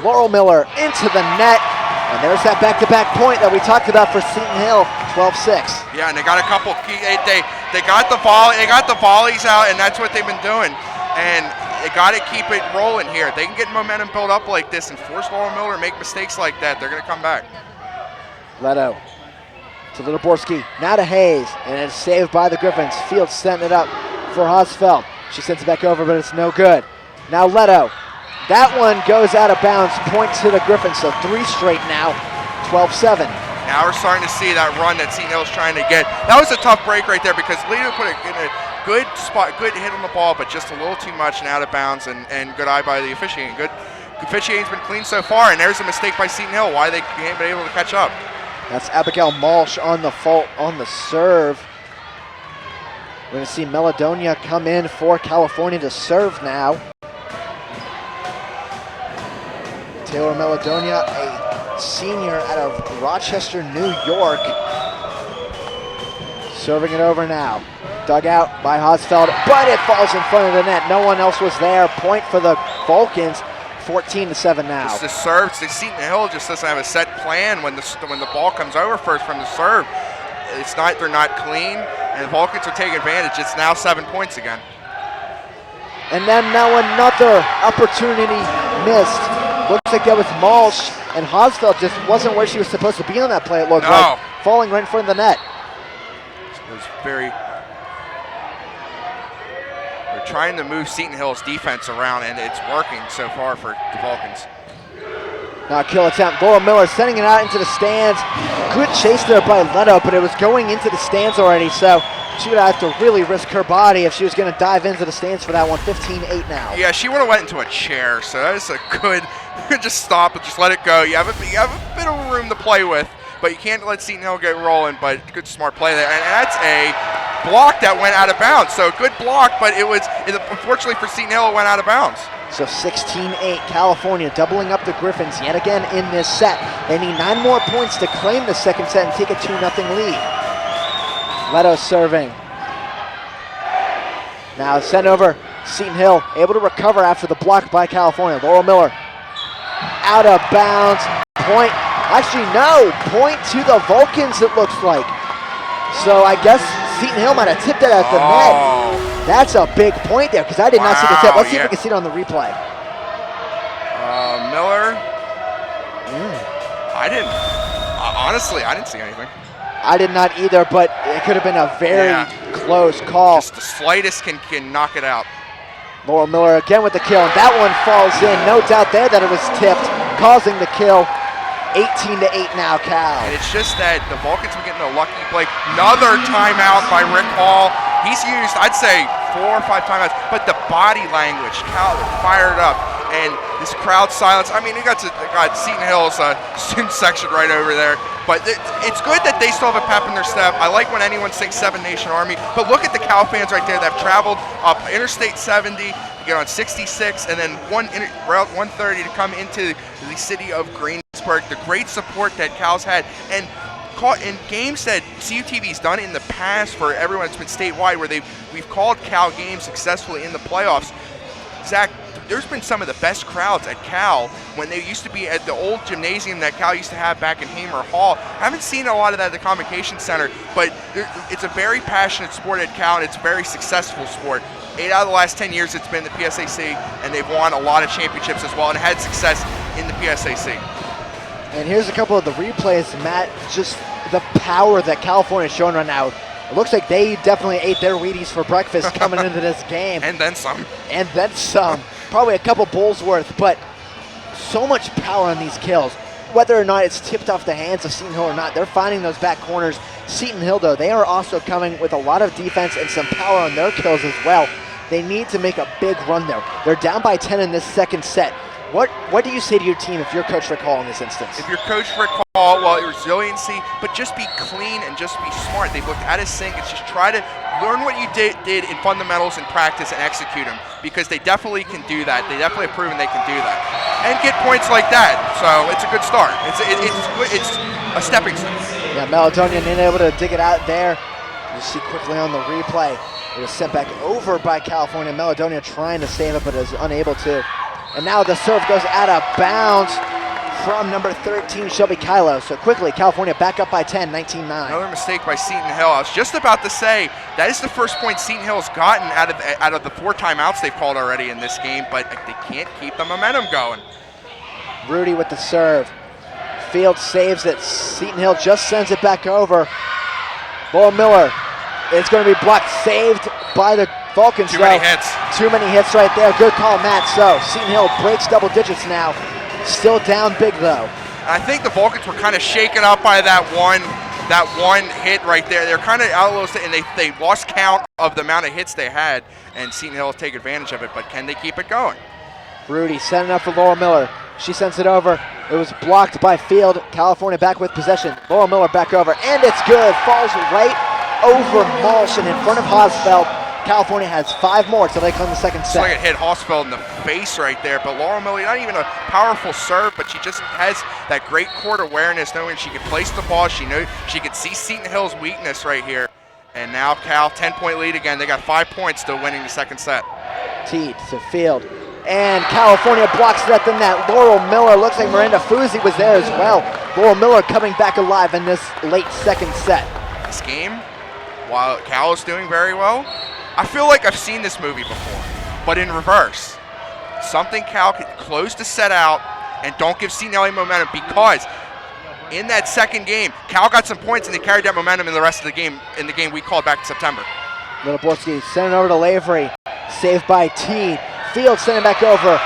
Laurel Miller into the net. And there's that back-to-back point that we talked about for Seton Hill, 12-6. Yeah, and they got a couple key. They got the volley. They got the volleys out, and that's what they've been doing. And they got to keep it rolling here. They can get momentum built up like this and force Laurel Miller to make mistakes like that. They're going to come back. Leto to Littleborski, now to Hayes, and it's saved by the Griffins. Fields setting it up for Hosfeld. She sends it back over, but it's no good. Now Leto. That one goes out of bounds, point to the Griffins, so 3 straight now, 12-7. Now we're starting to see that run that Seton Hill's trying to get. That was a tough break right there because Leto put it in a good spot, good hit on the ball, but just a little too much and out of bounds, and good eye by the officiating. Good officiating's been clean so far, and there's a mistake by Seton Hill, why they haven't been able to catch up. That's Abigail Malsh on the fault on the serve. We're going to see Meladonia come in for California to serve now. Taylor Meladonia, a senior out of Rochester, New York. Serving it over now. Dug out by Hosfeld, but it falls in front of the net. No one else was there. Point for the Vulcans. 14-7 now. Just the serves. Seton Hill just doesn't have a set plan when the ball comes over first from the serve. They're not clean, and the Vulcans are taking advantage. It's now 7 points again. And then now another opportunity missed. Looks like that was Malsh, and Hosfeld just wasn't where she was supposed to be on that play. It looked like falling right in front of the net. It was very. They're trying to move Seton Hill's defense around, and it's working so far for the Vulcans. Now kill attempt. Laurel Miller sending it out into the stands. Good chase there by Leto, but it was going into the stands already, so she would have to really risk her body if she was going to dive into the stands for that one. 15-8 now. Yeah, she would have went into a chair, so that is a good. Just stop it, just let it go. You have a bit of room to play with, but you can't let Seton Hill get rolling. But good, smart play there, and that's a block that went out of bounds. So good block, but unfortunately for Seton Hill, it went out of bounds. So 16-8, California doubling up the Griffins yet again in this set. They need 9 more points to claim the second set and take a 2-0 lead. Leto serving. Now sent over. Seton Hill able to recover after the block by California. Laurel Miller out of bounds. Point. Actually, no. Point to the Vulcans, it looks like. So I guess Seton Hill might have tipped it at the net. That's a big point there because I did not see the tip. Let's see if we can see it on the replay. Miller. I Honestly, I didn't see anything. I did not either, but it could have been a very close call. Just the slightest can knock it out. Laurel Miller again with the kill, and that one falls in. No doubt there that it was tipped, causing the kill. 18-8 now, Cal. And it's just that the Vulcans were getting a lucky break. Another timeout by Rick Hall. He's used, I'd say, 4 or 5 timeouts, but the body language, Cal, they're fired up. And this crowd silence, I mean, you got Seton Hill's student section right over there. But it's good that they still have a pep in their step. I like when anyone sings Seven Nation Army. But look at the Cal fans right there that have traveled up Interstate 70, to get on 66, and then Route 130 to come into the city of Greensburg. The great support that Cal's had. And caught in games that CUTV's done in the past for everyone that's been statewide, where we've called Cal games successfully in the playoffs. Zach, there's been some of the best crowds at Cal when they used to be at the old gymnasium that Cal used to have back in Hamer Hall. I haven't seen a lot of that at the Convocation Center, but it's a very passionate sport at Cal, and it's a very successful sport. 8 out of the last 10 years it's been the PSAC, and they've won a lot of championships as well and had success in the PSAC. And here's a couple of the replays, Matt. Just the power that California is showing right now. It looks like they definitely ate their Wheaties for breakfast coming into this game. And then some. And then some. Probably a couple bowls worth, but so much power on these kills. Whether or not it's tipped off the hands of Seton Hill or not, they're finding those back corners. Seton Hill, though, they are also coming with a lot of defense and some power on their kills as well. They need to make a big run there. They're down by 10 in this second set. What do you say to your team if you're Coach Rick Hall in this instance? If you're Coach Rick Hall, well, resiliency, but just be clean and just be smart. They've looked at his sink. It's just try to learn what you did in fundamentals and practice and execute them, because they definitely can do that. They definitely have proven they can do that. And get points like that. So it's a good start. It's a stepping stone. Yeah, Meladonia being able to dig it out there. You see quickly on the replay. It was sent back over by California. Meladonia trying to save it, but is unable to. And now the serve goes out of bounds from number 13, Shelby Kylo. So quickly, California back up by 10, 19-9. Another mistake by Seton Hill. I was just about to say, that is the first point Seton Hill's gotten out of the 4 timeouts they've called already in this game, but they can't keep the momentum going. Rudy with the serve. Field saves it. Seton Hill just sends it back over. Laurel Miller. It's going to be blocked, saved by the Vulcans. Too many hits. Too many hits right there. Good call, Matt. So Seton Hill breaks double digits now. Still down big, though. I think the Vulcans were kind of shaken up by that one hit right there. They're kind of out a little, and they lost count of the amount of hits they had, and Seton Hill will take advantage of it, but can they keep it going? Rudy sending up for Laurel Miller. She sends it over. It was blocked by Field. California back with possession. Laurel Miller back over, and it's good. Falls right over Malsh and in front of Hosfeld. California has 5 more till they come the second set. It's like it hit Hosfeld in the face right there, but Laurel Miller, not even a powerful serve, but she just has that great court awareness, knowing she can place the ball. She knows she can see Seton Hill's weakness right here. And now Cal, 10-point lead again. They got 5 points still winning the second set. Teed to Field. And California blocks it at the net. Laurel Miller, looks like Miranda Fuzzi was there as well. Laurel Miller coming back alive in this late second set. This game, while Cal is doing very well, I feel like I've seen this movie before, but in reverse. Something Cal could close the set out and don't give Seton Hill any momentum, because in that second game, Cal got some points and they carried that momentum in the rest of the game, in the game we called back in September. Littleborski sending over to Lavery. Saved by T. Field sending back over.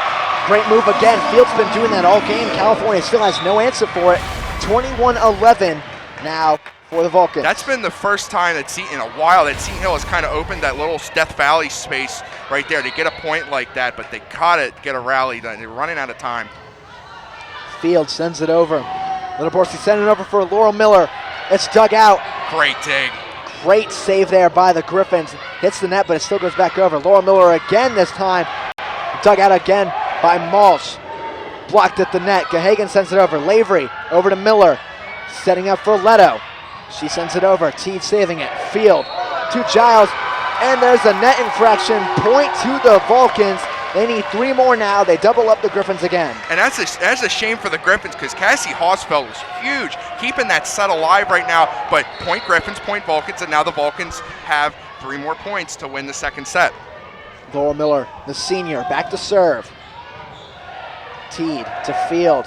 Great move again. Field's been doing that all game. California still has no answer for it. 21-11 now for the Vulcans. That's been the first time that in a while that Seton Hill has kind of opened that little Death Valley space right there to get a point like that, but they gotta get a rally done. They're running out of time. Field sends it over. Littleborski sending it over for Laurel Miller. It's dug out. Great dig. Great save there by the Griffins. Hits the net, but it still goes back over. Laurel Miller again this time. Dug out again by Malsh. Blocked at the net. Gahagan sends it over. Lavery over to Miller. Setting up for Leto. She sends it over. Teed saving it. Field to Giles. And there's a net infraction. Point to the Vulcans. They need 3 more now. They double up the Griffins again. And that's a shame for the Griffins, because Cassie Hosfeld was huge, keeping that set alive right now. But point Griffins, point Vulcans, and now the Vulcans have 3 more points to win the second set. Laurel Miller, the senior, back to serve. Teed to Field.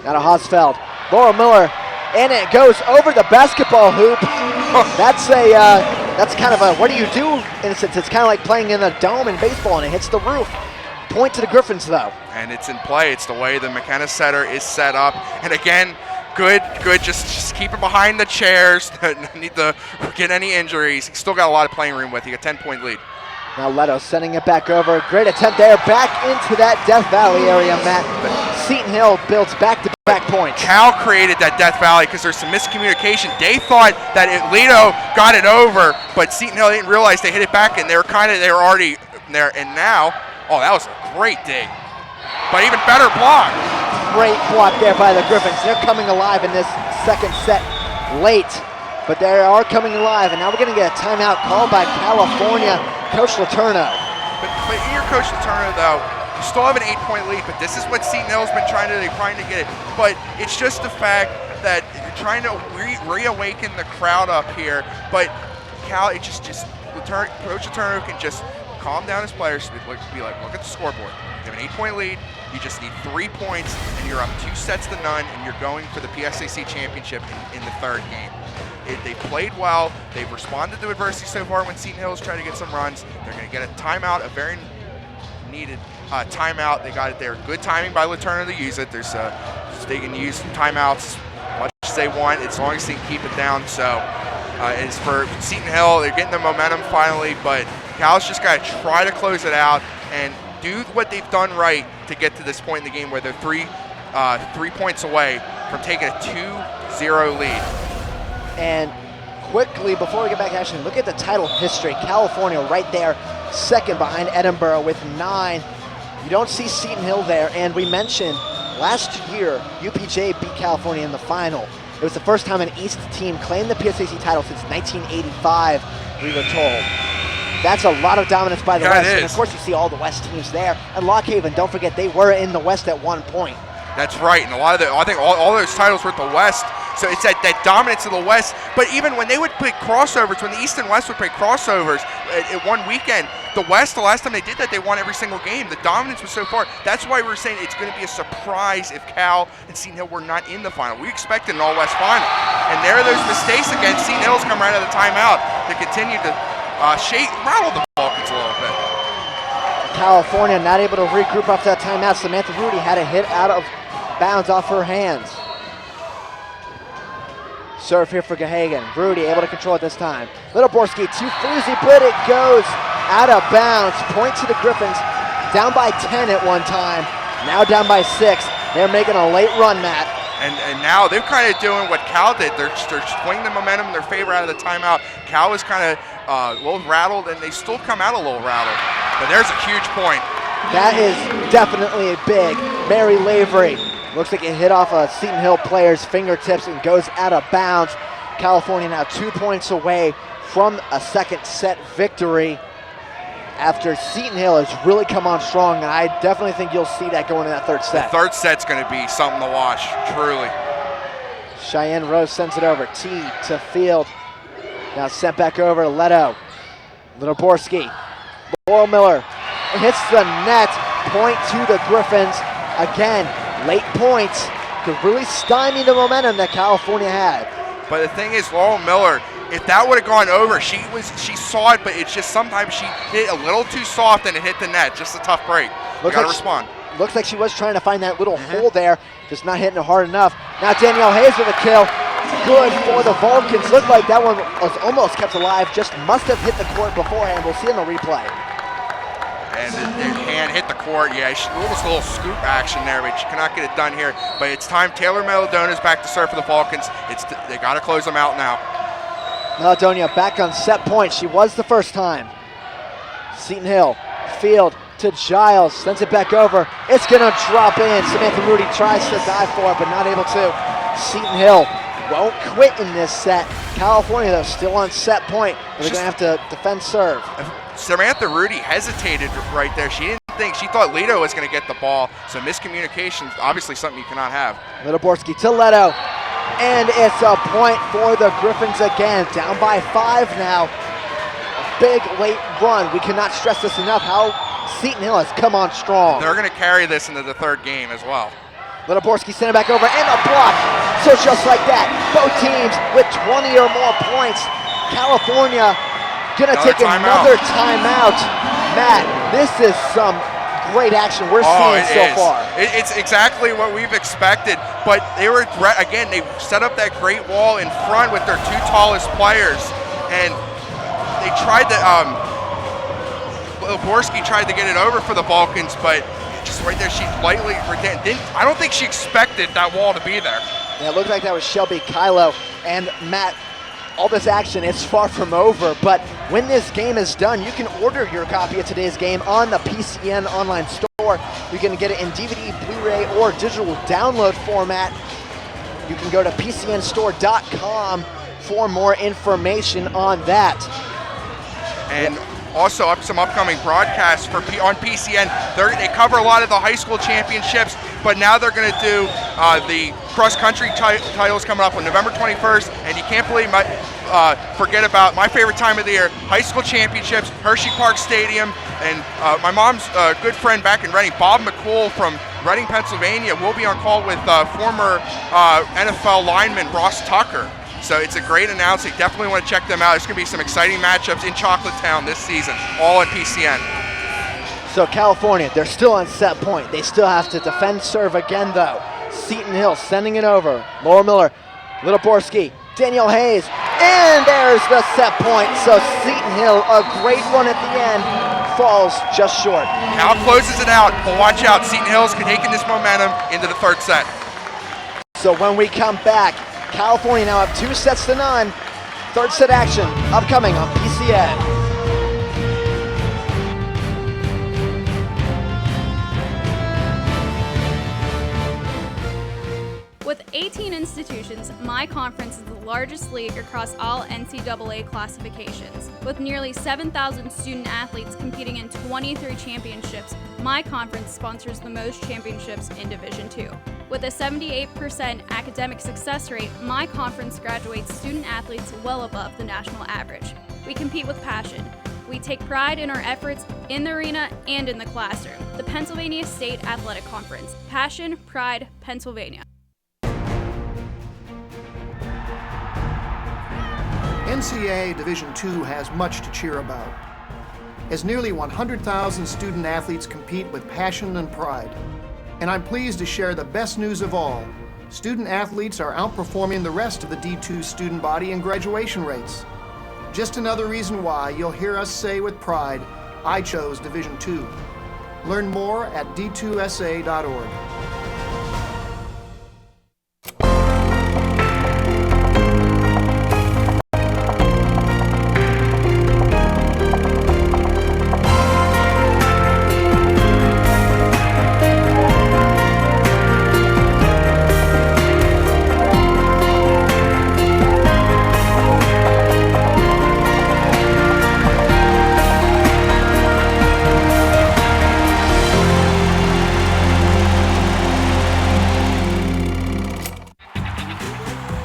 Now to Hosfeld. Laurel Miller and it goes over the basketball hoop. That's kind of a, what do you do? In a sense, it's kind of like playing in a dome in baseball, and it hits the roof. Point to the Griffins, though. And it's in play. It's the way the McKenna setter is set up. And again, good. Just keep it behind the chairs. Don't need to get any injuries. Still got a lot of playing room with you. A 10-point lead. Now Leto sending it back over. Great attempt there. Back into that Death Valley area, Matt. Seton Hill builds back-to-back points. Cal created that Death Valley because there's some miscommunication. They thought that Leto got it over, but Seton Hill didn't realize they hit it back, and they were already there. And now, oh, that was a great dig. But even better block. Great block there by the Griffins. They're coming alive in this second set late, but they are coming alive. And now we're going to get a timeout called by California. Coach Letourneau. But in your Coach Letourneau, though, you still have an 8-point lead, but this is what Seton Hill's been trying to get it. But it's just the fact that you're trying to reawaken the crowd up here. But Cal, it just Coach Letourneau can just calm down his players, be like, look at the scoreboard. You have an 8-point lead, you just need 3 points, and you're up 2 sets to none, and you're going for the PSAC championship in the third game. They played well. They've responded to adversity so far when Seton Hill's trying to get some runs. They're going to get a timeout, a very needed timeout. They got it there. Good timing by Letourneau to use it. They can use timeouts as much as they want, as long as they can keep it down. So as for Seton Hill, they're getting the momentum finally, but Cal's just got to try to close it out and do what they've done right to get to this point in the game where they're 3 points away from taking a 2-0 lead. And quickly, before we get back to action, look at the title history. California right there, second behind Edinburgh with 9. You don't see Seton Hill there, and we mentioned last year UPJ beat California in the final. It was the first time an East team claimed the PSAC title since 1985, we were told. That's a lot of dominance by the West, and of course you see all the West teams there. And Lock Haven, don't forget, they were in the West at one point. That's right, and I think all those titles were at the West. So it's that dominance of the West. But even when they would play crossovers, when the East and West would play crossovers at one weekend, the West, the last time they did that, they won every single game. The dominance was so far. That's why we're saying it's going to be a surprise if Cal and Seton Hill were not in the final. We expected an all-West final. And there are those mistakes again. Seton Hill's come right out of the timeout to continue to rattle the Falcons a little bit. California not able to regroup off that timeout. Samantha Rudy had a hit out of bounds off her hands. Serve here for Gahagan. Rudy able to control it this time. Littleborski too floozy, but it goes out of bounds. Point to the Griffins. Down by 10 at one time. Now down by 6. They're making a late run, Matt. And now they're kind of doing what Cal did. They're swinging the momentum in their favor out of the timeout. Cal was kind of a little rattled, and they still come out a little rattled. But there's a huge point. That is definitely a big. Mary Lavery. Looks like it hit off a Seton Hill player's fingertips and goes out of bounds. California now 2 points away from a second set victory after Seton Hill has really come on strong, and I definitely think you'll see that going in that third set. The third set's going to be something to watch, truly. Cheyenne Rose sends it over. T to Field. Now sent back over to Leto. Littleborski. Laurel Miller hits the net. Point to the Griffins. Again, late points to really stymie the momentum that California had. But the thing is, Laurel Miller, if that would have gone over, she saw it, but it's just sometimes she hit a little too soft and it hit the net. Just a tough break. You gotta respond. Looks like she was trying to find that little hole there, just not hitting it hard enough. Now Danielle Hayes with a kill. Good for the Vulcans. Looked like that one was almost kept alive, just must have hit the court beforehand. We'll see in the replay. And the hand hit the court. Yeah, almost a little scoop action there, but she cannot get it done here. But it's time. Taylor Meladona's back to serve for the Falcons. They got to close them out now. Meladonia back on set point. She was the first time. Seton Hill, Field to Giles, sends it back over. It's going to drop in. Samantha Moody tries to dive for it, but not able to. Seton Hill won't quit in this set. California, though, still on set point. They're going to have to defend serve. Samantha Rudy hesitated right there. She thought Leto was going to get the ball. So miscommunication, obviously something you cannot have. Littleborski to Leto. And it's a point for the Griffins again. Down by 5 now. A big late run. We cannot stress this enough how Seton Hill has come on strong. They're going to carry this into the third game as well. Littleborski sent it back over and a block. So just like that, both teams with 20 or more points. California gonna take another timeout. Matt, this is some great action we're seeing so far. It's exactly what we've expected, but they were, again, they set up that great wall in front with their two tallest players, and they tried to, Littleborski tried to get it over for the Vulcans, but just right there, she lightly, I don't think she expected that wall to be there. Yeah, it looked like that was Shelby Kylo. And Matt, all this action is far from over, but when this game is done, you can order your copy of today's game on the PCN online store. You can get it in DVD, Blu-ray, or digital download format. You can go to PCNstore.com for more information on that. And also some upcoming broadcasts on PCN. They cover a lot of the high school championships, but now they're going to do the cross-country titles coming up on November 21st, and you can't believe forget about my favorite time of the year, high school championships, Hershey Park Stadium, and my mom's good friend back in Reading, Bob McCool from Reading, Pennsylvania, will be on call with former NFL lineman Ross Tucker. So it's a great announcement. Definitely want to check them out. There's going to be some exciting matchups in Chocolatetown this season, all on PCN. So California, they're still on set point. They still have to defend serve again, though. Seton Hill sending it over. Laura Miller, Littleborski, Danielle Hayes, and there's the set point. So Seton Hill, a great one at the end, falls just short. Cal closes it out, but watch out. Seton Hill's taking this momentum into the third set. So when we come back, California now have 2-0. Third set action upcoming on PCN. With 18 institutions, my conference is the largest league across all NCAA classifications. With nearly 7,000 student athletes competing in 23 championships, my conference sponsors the most championships in Division II. With a 78% academic success rate, my conference graduates student athletes well above the national average. We compete with passion. We take pride in our efforts in the arena and in the classroom. The Pennsylvania State Athletic Conference. Passion, pride, Pennsylvania. NCAA Division II has much to cheer about, as nearly 100,000 student athletes compete with passion and pride. And I'm pleased to share the best news of all. Student athletes are outperforming the rest of the D2 student body in graduation rates. Just another reason why you'll hear us say with pride, I chose Division II. Learn more at d2sa.org.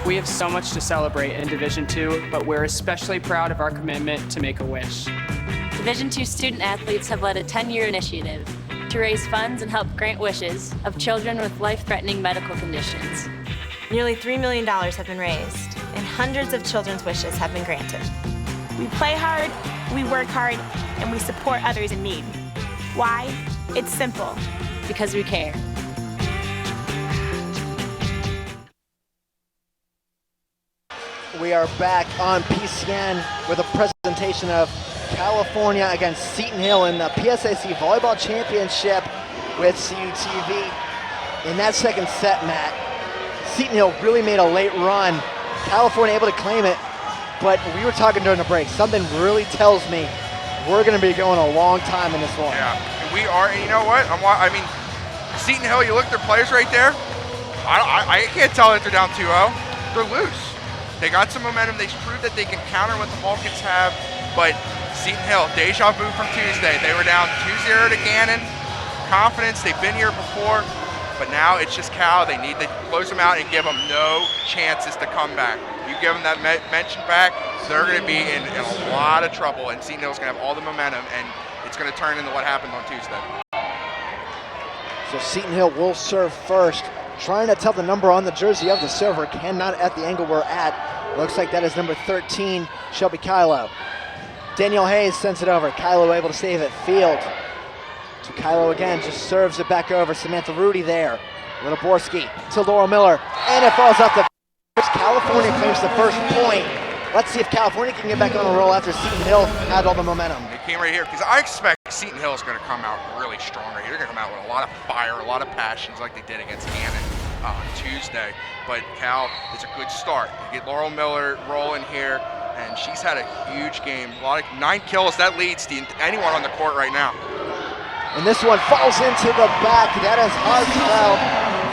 We have so much to celebrate in Division II, but we're especially proud of our commitment to make a wish. Division II student athletes have led a 10-year initiative to raise funds and help grant wishes of children with life-threatening medical conditions. Nearly $3 million have been raised, and hundreds of children's wishes have been granted. We play hard, we work hard, and we support others in need. Why? It's simple. Because we care. We are back on PCN with a presentation of California against Seton Hill in the PSAC Volleyball Championship with CUTV. In that second set, Matt, Seton Hill really made a late run. California able to claim it, but we were talking during the break. Something really tells me we're going to be going a long time in this one. Yeah, and we are. And you know what? I mean, Seton Hill, you look at their players right there. I can't tell that they're down 2-0. They're loose. They got some momentum. They proved that they can counter what the Vulcans have. But Seton Hill, deja vu from Tuesday. They were down 2-0 to Gannon. Confidence, they've been here before. But now it's just Cal. They need to close them out and give them no chances to come back. You give them that mention back, they're going to be in a lot of trouble. And Seton Hill's going to have all the momentum. And it's going to turn into what happened on Tuesday. So Seton Hill will serve first. trying to tell the number on the jersey of the server, cannot at the angle we're at. Looks like that is number 13, Shelby Kylo. Danielle Hayes sends it over. Kylo able to save it. Field to Kylo again, just serves it back over. Samantha Rudy there. Littleborski to Laurel Miller, and it falls off the California claims the first point. Let's see if California can get back on a roll after Seton Hill had all the momentum. It came right here because I expect Seton Hill is going to come out really strong right here. They're going to come out with a lot of fire, a lot of passions like they did against Gannon on Tuesday. But Cal, it's a good start. You get Laurel Miller rolling here, and she's had a huge game. A lot of 9 kills. That leads to anyone on the court right now. And this one falls into the back. That is Harsfeld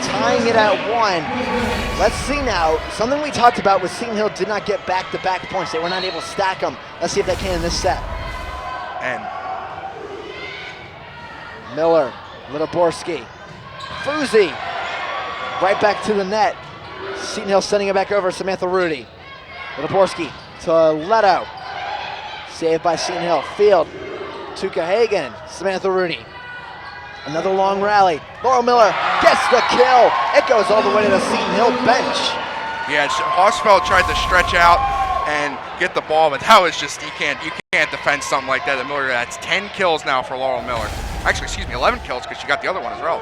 tying it at 1. Let's see now. Something we talked about was Seton Hill did not get back-to-back points. They were not able to stack them. Let's see if they can in this set. And Miller, Littleborski, Fuzi, right back to the net. Seton Hill sending it back over. Samantha Rudy. Littleborski to Leto. Saved by Seton Hill. Field. Tuka Hagen, Samantha Rudy. Another long rally. Laurel Miller gets the kill. It goes all the way to the Seton Hill bench. yeah, Hausfeld tried to stretch out and get the ball, but that was just, you can't defend something like that. The Miller, that's 10 kills now for Laurel Miller. Actually, excuse me, 11 kills because she got the other one as well.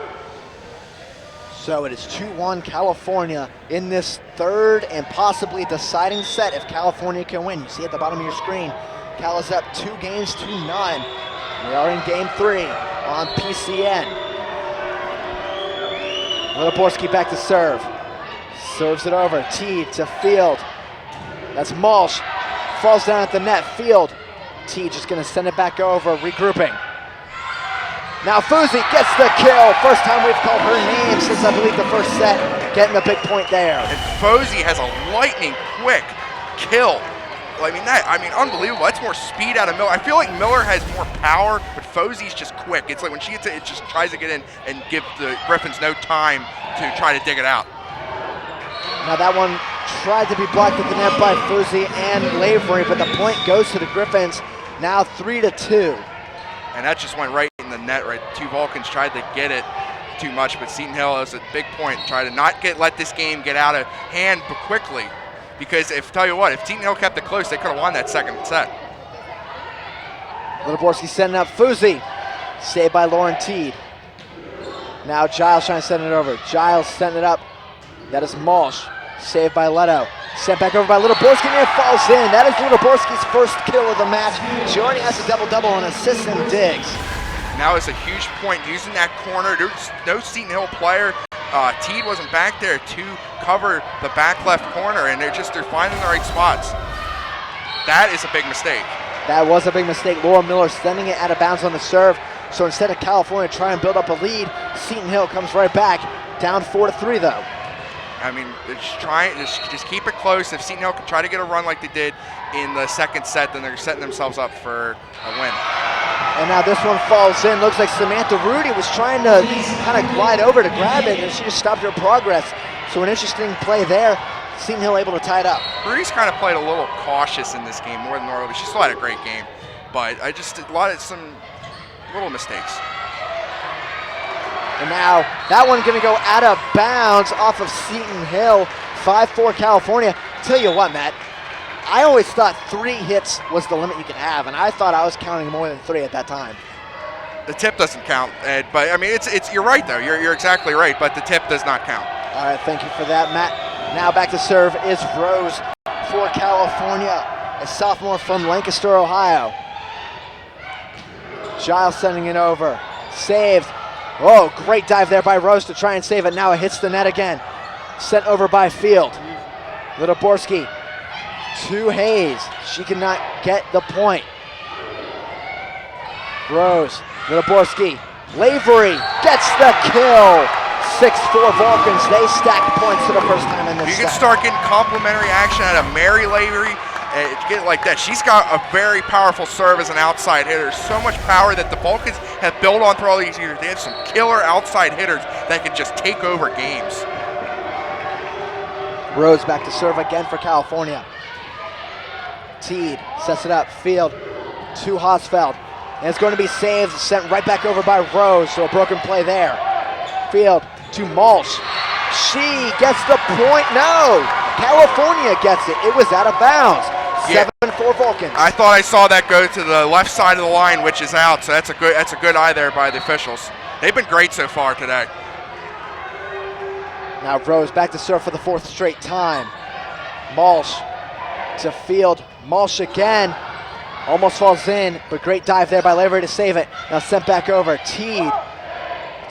So it is 2-1 California in this third and possibly deciding set if California can win. You see at the bottom of your screen, Cal is up 2 games to none. We are in game 3 on PCN. Littleborski back to serve. Serves it over. T to Field. That's Malsh. Falls down at the net. Field. T just going to send it back over. Regrouping. Now Fuzi gets the kill. First time we've called her name since I believe the first set. Getting a big point there. And Fuzi has a lightning quick kill. I mean, unbelievable. That's more speed out of Miller. I feel like Miller has more power, but Fuzi's just quick. It's like when she gets it, it just tries to get in and give the Griffins no time to try to dig it out. Now that one tried to be blocked at the net by Fuzi and Lavery, but the point goes to the Griffins. Now 3-2. And that just went right in the net, right? 2 Vulcans tried to get it too much, but Seton Hill is a big point. Try to not let this game get out of hand but quickly. Because tell you what, if Seton Hill kept it close, they could have won that second set. Littleborski sending up Fuzi. Saved by Lauren Teed. Now Giles trying to send it over. Giles sending it up. That is Malsh. Saved by Leto. Sent back over by Littleborski, and it falls in. That is Littleborski's first kill of the match. She already has a double-double on assists and digs. Now it's a huge point using that corner. There's no Seton Hill player. Teed wasn't back there to cover the back left corner, and they're finding the right spots. That is a big mistake. That was a big mistake. Laura Miller sending it out of bounds on the serve. So instead of California trying to build up a lead, Seton Hill comes right back, down 4-3 though. I mean, just keep it close. If Seton Hill can try to get a run like they did in the second set, then they're setting themselves up for a win. And now this one falls in. Looks like Samantha Rudy was trying to kind of glide over to grab it, and she just stopped her progress. So an interesting play there. Seton Hill able to tie it up. Rudy's kind of played a little cautious in this game, more than normally. She still had a great game, but some little mistakes. And now that one going to go out of bounds off of Seton Hill. 5-4 California. Tell you what, Matt, I always thought 3 hits was the limit you could have, and I thought I was counting more than 3 at that time. The tip doesn't count, Ed, but I mean, you're right though. You're exactly right, but the tip does not count. All right, thank you for that, Matt. Now back to serve is Rose for California, a sophomore from Lancaster, Ohio. Giles sending it over. Saved. Oh, great dive there by Rose to try and save it. Now it hits the net again. Sent over by Field. Littleborski to Hayes. She cannot get the point. Rose, Littleborski, Lavery gets the kill. 6-4 Vulcans. They stack points for the first time in this set. You can start getting complimentary action out of Mary Lavery. Get it like that. She's got a very powerful serve as an outside hitter. So much power that the Vulcans have built on through all these years. They have some killer outside hitters that can just take over games. Rose back to serve again for California. Teed sets it up. Field to Hausfeld. And it's going to be saved, sent right back over by Rose. So a broken play there. Field to Malsh. She gets the point. No, California gets it. It was out of bounds. Yeah. 7-4 Vulcans. I thought I saw that go to the left side of the line, which is out. So that's a good eye there by the officials. They've been great so far today. Now Rose back to serve for the 4th straight time. Malsh to field. Malsh again. Almost falls in, but great dive there by Lavery to save it. Now sent back over. Teed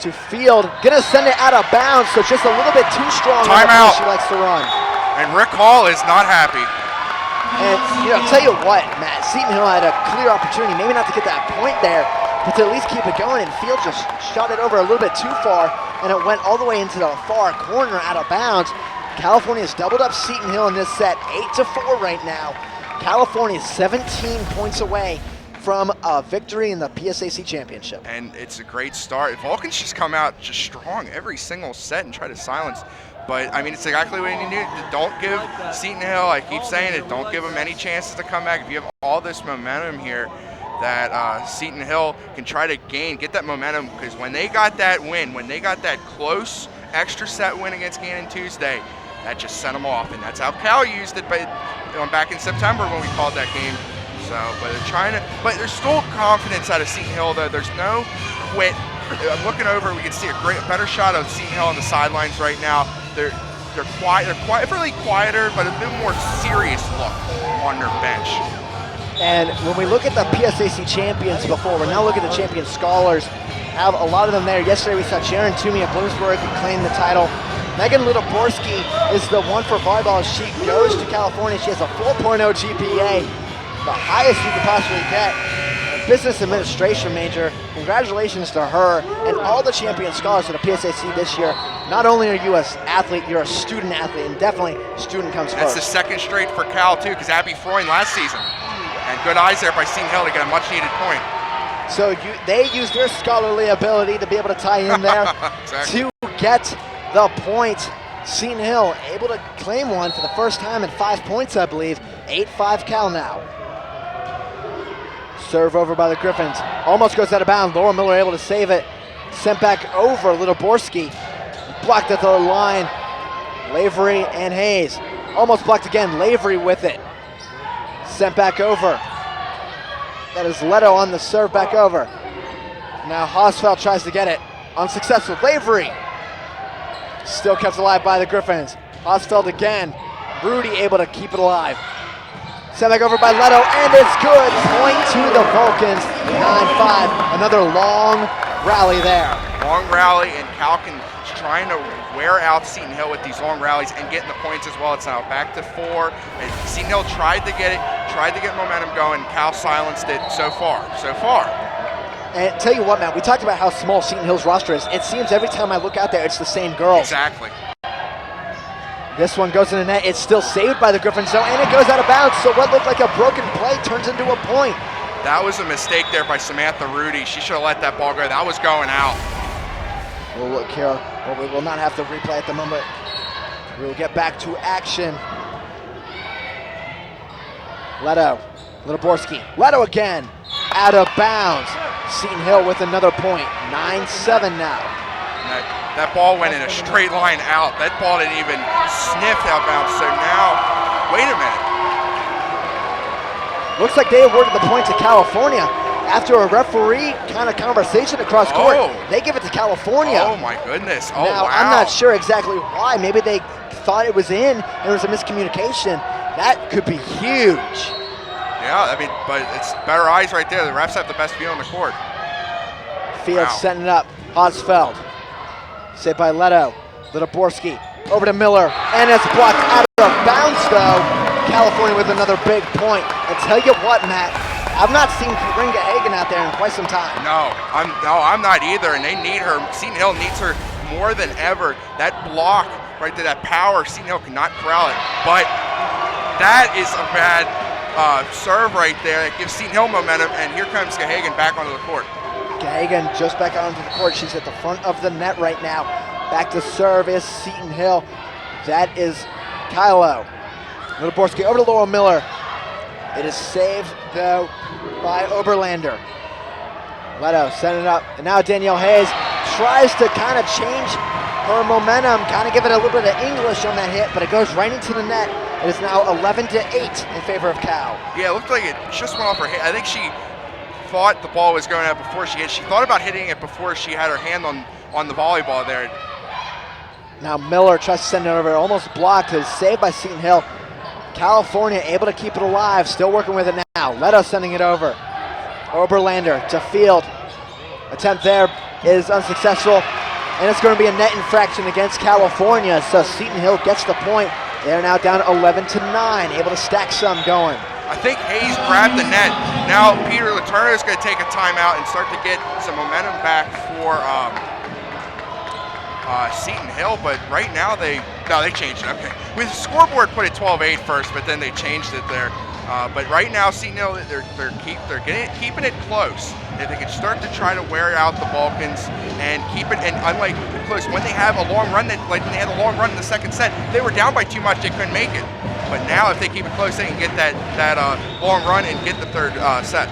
to field. Gonna send it out of bounds, so just a little bit too strong. Timeout. She likes to run. And Rick Hall is not happy. And, tell you what, Matt, Seton Hill had a clear opportunity, maybe not to get that point there, but to at least keep it going, and Field just shot it over a little bit too far, and it went all the way into the far corner out of bounds. California's doubled up Seton Hill in this set, 8-4 right now. California 17 points away from a victory in the PSAC championship. And it's a great start. Vulcans just come out just strong every single set and try to silence. But, I mean, it's exactly what you need. Don't give Seton Hill, I keep saying it, don't give them any chances to come back. If you have all this momentum here that Seton Hill can try to get that momentum, because when they got that win, when they got that close extra set win against Gannon Tuesday, that just sent them off. And that's how Cal used it back in September when we called that game. So, but there's still confidence out of Seton Hill, though. There's no quit. I'm looking over, we can see a better shot of Seton Hill on the sidelines right now. They're quiet, really quieter, but a bit more serious look on their bench. And when we look at the PSAC champions before, we're now looking at the champion scholars. Have a lot of them there. Yesterday we saw Sharon Toomey of Bloomsburg claim the title. Megan Littleborski is the one for volleyball. She goes to California. She has a 4.0 GPA, the highest you could possibly get. A business administration major. Congratulations to her and all the champion scholars for the PSAC this year. Not only are you an athlete, you're a student athlete, and definitely student comes That's first. the second straight for Cal, too, because Abby Freund last season. And good eyes there by Seton Hill to get a much-needed point. So they use their scholarly ability to be able to tie in there Exactly. to get the point. Seton Hill able to claim one for the first time in 5 points, I believe. 8-5 Cal now. Serve over by the Griffins. Almost goes out of bounds. Laura Miller able to save it. Sent back over Littleborski. Blocked at the line. Lavery and Hayes. Almost blocked again. Lavery with it. Sent back over. That is Leto on the serve back over. Now Hosfeld tries to get it. Unsuccessful. Lavery. Still kept alive by the Griffins. Hosfeld again. Rudy able to keep it alive. Sent back over by Leto, and it's good. Point to the Vulcans. 9-5. Another long rally there. Long rally, and Calkin trying to wear out Seton Hill with these long rallies and getting the points as well. It's now back to 4. And Seton Hill tried to get momentum going. Cal silenced it so far. And tell you what, man, we talked about how small Seton Hill's roster is. It seems every time I look out there, it's the same girls. Exactly. This one goes in the net. It's still saved by the Griffins, though, and it goes out of bounds. So what looked like a broken play turns into a point. That was a mistake there by Samantha Rudy. She should have let that ball go. That was going out. We'll look here. Well, we will not have to replay at the moment. We will get back to action. Leto. Littleborski. Leto again. Out of bounds. Seton Hill with another point. 9-7 now. That ball went in a straight line out. That ball didn't even sniff out bounds. So now, wait a minute. Looks like they awarded the point to California. After a referee kind of conversation across court, they give it to California. Oh my goodness. Oh, now, wow. I'm not sure exactly why. Maybe they thought it was in and there was a miscommunication. That could be huge. Yeah, I mean, but it's better eyes right there. The refs have the best view on the court. Field setting it up. Hosfeld. Saved by Leto. Littleborski. Over to Miller. And it's blocked out of bounds, though. California with another big point. And tell you what, Matt, I've not seen Karinga Hagen out there in quite some time. No, I'm not either, and they need her. Seton Hill needs her more than ever. That block right there, that power, Seton Hill cannot corral it. But that is a bad serve right there. That gives Seton Hill momentum, and here comes Gahagan back onto the court. Gahagan just back onto the court. She's at the front of the net right now. Back to serve is Seton Hill. That is Kylo. Littleborski over to Laurel Miller. It is saved, though, by Oberlander. Leto setting it up. And now Danielle Hayes tries to kind of change her momentum, kind of giving it a little bit of English on that hit, but it goes right into the net. It is now 11-8 in favor of Cal. Yeah, it looked like it just went off her head. I think she thought the ball was going out before she hit. She thought about hitting it before she had her hand on the volleyball there. Now Miller tries to send it over, almost blocked. It's saved by Seton Hill. California able to keep it alive, still working with it now. Leto sending it over. Oberlander to Field. Attempt there is unsuccessful, and it's going to be a net infraction against California, so Seton Hill gets the point. They're now down 11-9, able to stack some going. I think Hayes grabbed the net. Now Peter Letourneau is going to take a timeout and start to get some momentum back for Seton Hill, but right now they changed it. Okay, with the scoreboard put it 12-8 first, but then they changed it there. But right now Seton Hill they're keeping it close. If they can start to try to wear out the Vulcans and keep it, and unlike close, when they have a long run, like when they had a long run in the second set, they were down by too much, they couldn't make it. But now if they keep it close, they can get that long run and get the third set.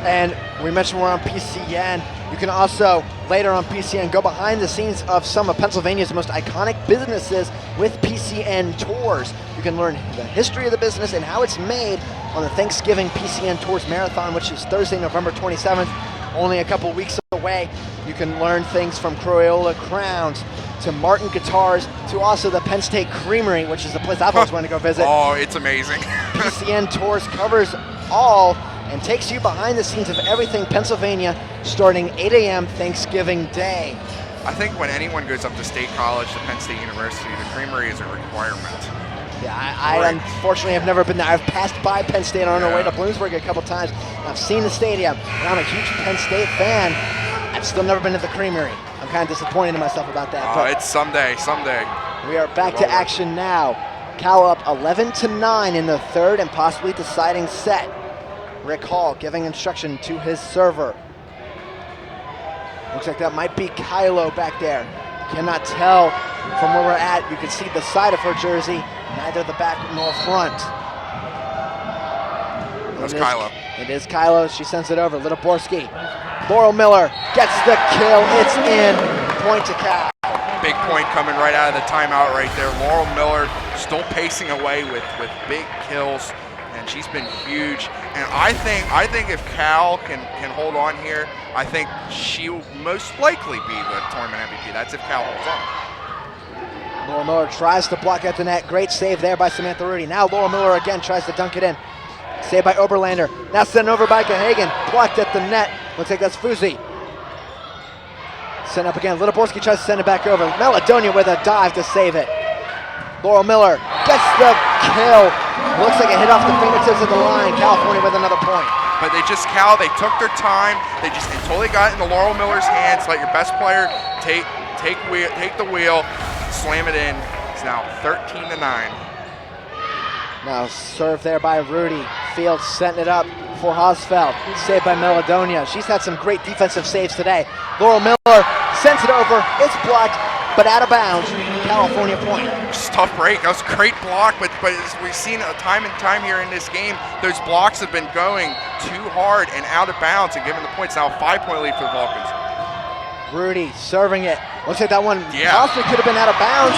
And we mentioned we're on PCN. You can also, later on PCN, go behind the scenes of some of Pennsylvania's most iconic businesses with PCN Tours. You can learn the history of the business and how it's made on the Thanksgiving PCN Tours Marathon, which is Thursday, November 27th, only a couple weeks away. You can learn things from Crayola Crowns to Martin Guitars to also the Penn State Creamery, which is the place I've always wanted to go visit. Oh, it's amazing. PCN Tours covers all and takes you behind the scenes of everything Pennsylvania starting 8 a.m. Thanksgiving Day. I think when anyone goes up to State College, to Penn State University, the Creamery is a requirement. Yeah, I unfortunately have never been there. I've passed by Penn State on our way to Bloomsburg a couple times. I've seen the stadium, and I'm a huge Penn State fan. I've still never been to the Creamery. I'm kind of disappointed in myself about that. But it's someday. We are back to action now. Cal up 11-9 in the third and possibly deciding set. Rick Hall giving instruction to his server. Looks like that might be Kylo back there. Cannot tell from where we're at. You can see the side of her jersey, neither the back nor front. That's Kylo. It is Kylo. She sends it over. Litoborski. Laurel Miller gets the kill. It's in. Point to Cal. Big point coming right out of the timeout right there. Laurel Miller still pacing away with big kills, and she's been huge. And I think if Cal can hold on here, I think she will most likely be the tournament MVP. That's if Cal holds on. Laurel Miller tries to block at the net. Great save there by Samantha Rudy. Now Laurel Miller again tries to dunk it in. Saved by Oberlander. Now sent over by Gahagan. Blocked at the net. Looks like that's Fuzi. Sent up again. Litoborski tries to send it back over. Meladonia with a dive to save it. Laurel Miller gets the kill. Looks like it hit off the fingertips of the line. California with another point. But they took their time. They until they got into Laurel Miller's hands. Let your best player take the wheel, slam it in. It's now 13-9. Now served there by Rudy. Fields setting it up for Hosfeld. Saved by Meladonia. She's had some great defensive saves today. Laurel Miller sends it over. It's blocked, but out of bounds. California point. Just tough break. That was a great block, but as we've seen time and time here in this game, those blocks have been going too hard and out of bounds and giving the points. Now a 5-point lead for the Vulcans. Rudy serving it. Looks like that one possibly could have been out of bounds.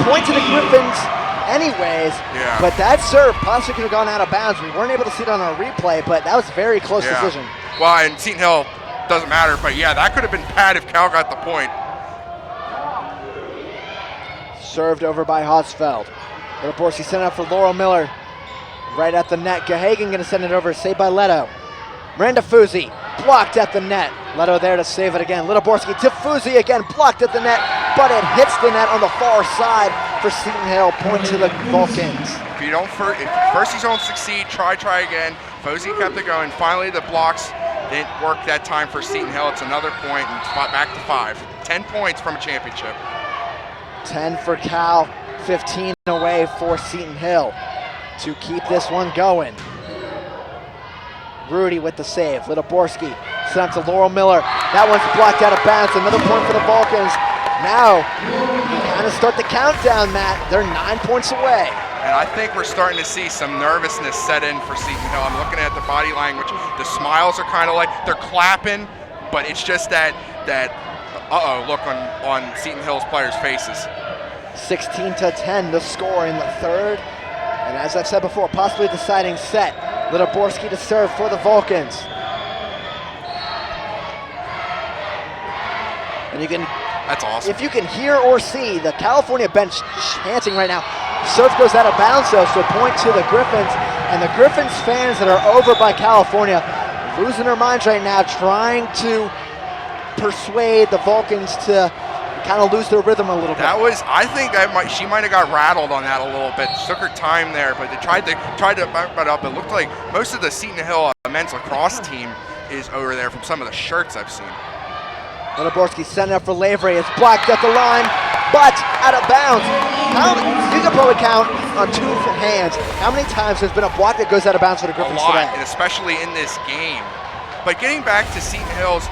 Point to the Griffins anyways, but that serve possibly could have gone out of bounds. We weren't able to see it on our replay, but that was a very close decision. Well, and Seton Hill doesn't matter, but yeah, that could have been bad if Cal got the point. Served over by Hosfeld. Litoborski sent it up for Laurel Miller. Right at the net. Gahagan going to send it over. Saved by Leto. Miranda Fuzi blocked at the net. Leto there to save it again. Litoborski to Fuzi again. Blocked at the net, but it hits the net on the far side for Seton Hill. Point to the Vulcans. If first you don't succeed, try again. Fuzi kept it going. Finally, the blocks didn't work that time for Seton Hill. It's another point and back to 5. 10 points from a championship. 10 for Cal, 15 away for Seton Hill to keep this one going. Rudy with the save. Litoborski sent to Laurel Miller. That one's blocked out of bounds. Another point for the Vulcans. Now, you kind of start the countdown, Matt. They're 9 points away. And I think we're starting to see some nervousness set in for Seton Hill. I'm looking at the body language. The smiles are kind of like they're clapping, but it's just that look on Seton Hill's players' faces. 16-10 the score in the third. And as I've said before, possibly deciding set. Litoborski to serve for the Vulcans. And you can, that's awesome. If you can hear or see the California bench chanting right now, serve goes out of bounds though, so point to the Griffins. And the Griffins fans that are over by California losing their minds right now, trying to persuade the Vulcans to kind of lose their rhythm a little bit. I think she might have got rattled on that a little bit. She took her time there, but they tried to bump it up. It looked like most of the Seton Hill men's lacrosse team is over there from some of the shirts I've seen. Litoborski sent it up for Lavery. It's blocked at the line, but out of bounds. You can probably count on 2 hands how many times there's been a block that goes out of bounds for the Griffins today. A lot, and especially in this game. But getting back to Seton Hill's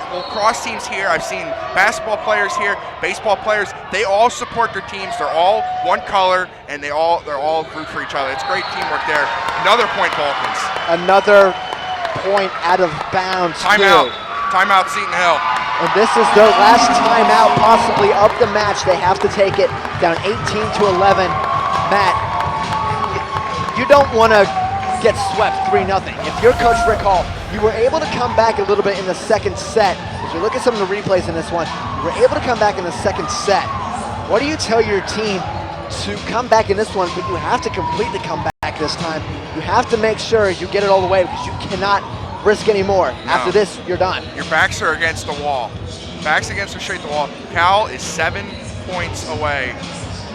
lacrosse teams here, I've seen basketball players here, baseball players. They all support their teams. They're all one color, and they're all root for each other. It's great teamwork there. Another point, Vulcans. Another point out of bounds. Timeout. Timeout, Seton Hill. And this is their last timeout, possibly of the match. They have to take it down 18-11. Matt, you don't want to get swept 3-0. If you're Coach Rick Hall, you were able to come back a little bit in the second set. As we look at some of the replays in this one, you were able to come back in the second set. What do you tell your team to come back in this one, but you have to completely come back this time? You have to make sure you get it all the way because you cannot risk any more. No. After this, you're done. Your backs are against the wall. Backs against or straight the wall. Cal is 7 points away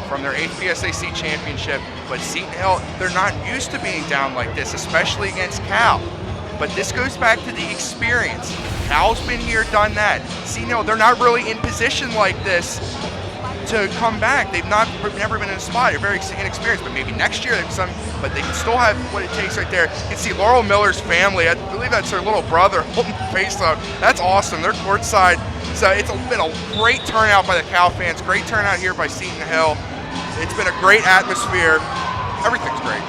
from their 8th PSAC championship, but Seton Hill, they're not used to being down like this, especially against Cal. But this goes back to the experience. Cal's been here, done that. Seton Hill, they're not really in position like this to come back. They've never been in a spot. They're very inexperienced, but maybe next year but they can still have what it takes right there. You can see Laurel Miller's family. I believe that's her little brother holding the face up. That's awesome. They're courtside. So it's been a great turnout by the Cal fans. Great turnout here by Seton Hill. It's been a great atmosphere. Everything's great.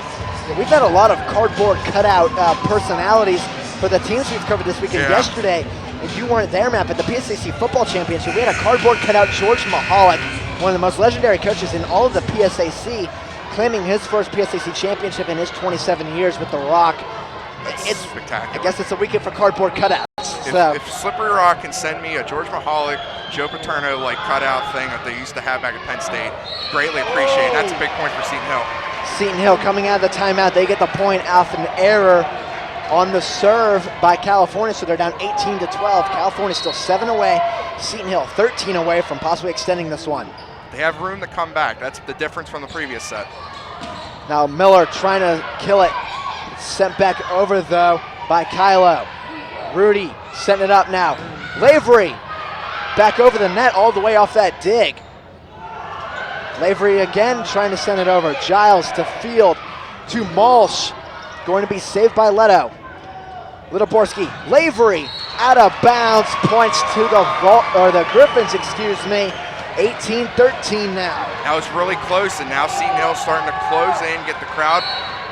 Yeah, we've had a lot of cardboard cutout personalities for the teams we've covered this weekend. Yeah. Yesterday, if you weren't there, Matt, but the PSAC football championship, we had a cardboard cutout George Mahalik, one of the most legendary coaches in all of the PSAC, claiming his first PSAC championship in his 27 years with the Rock. It's spectacular. I guess it's a weekend for cardboard cutouts. If Slippery Rock can send me a George Mahalik, Joe Paterno cutout thing that they used to have back at Penn State, greatly appreciate it. That's a big point for Seton Hill. Seton Hill coming out of the timeout, they get the point off an error on the serve by California, so they're down 18-12. California still 7 away. Seton Hill 13 away from possibly extending this one. They have room to come back. That's the difference from the previous set. Now Miller trying to kill it. Sent back over though by Kylo. Rudy setting it up now. Lavery back over the net all the way off that dig. Lavery again trying to send it over. Giles to Field to Malsh. Going to be saved by Leto. Litoborski, Lavery out of bounds, points to the Griffins, 18-13 now. That was really close, and now Seton Hill's starting to close in, get the crowd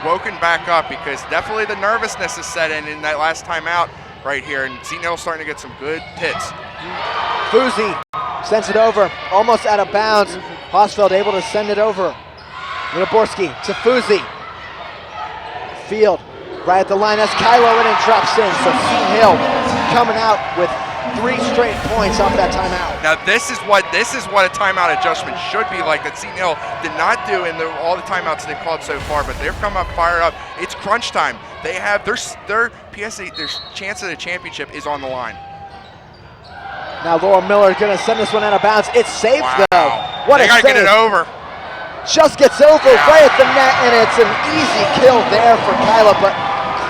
woken back up, because definitely the nervousness is set in that last timeout right here, and Seton Hill's starting to get some good hits. Fuzi sends it over, almost out of bounds. Hosfeld able to send it over. Litoborski to Fuzi. Field right at the line as Kylo in and drops in. So Seton Hill coming out with 3 straight points off that timeout. Now this is what a timeout adjustment should be like, that Seton Hill did not do in all the timeouts they've called so far, but they've come up fired up. It's crunch time. They have their PSA, their chance at a championship is on the line. Now Laura Miller gonna send this one out of bounds. It's safe though. What they gotta get it over. Just gets over right at the net, and it's an easy kill there for Kyla, but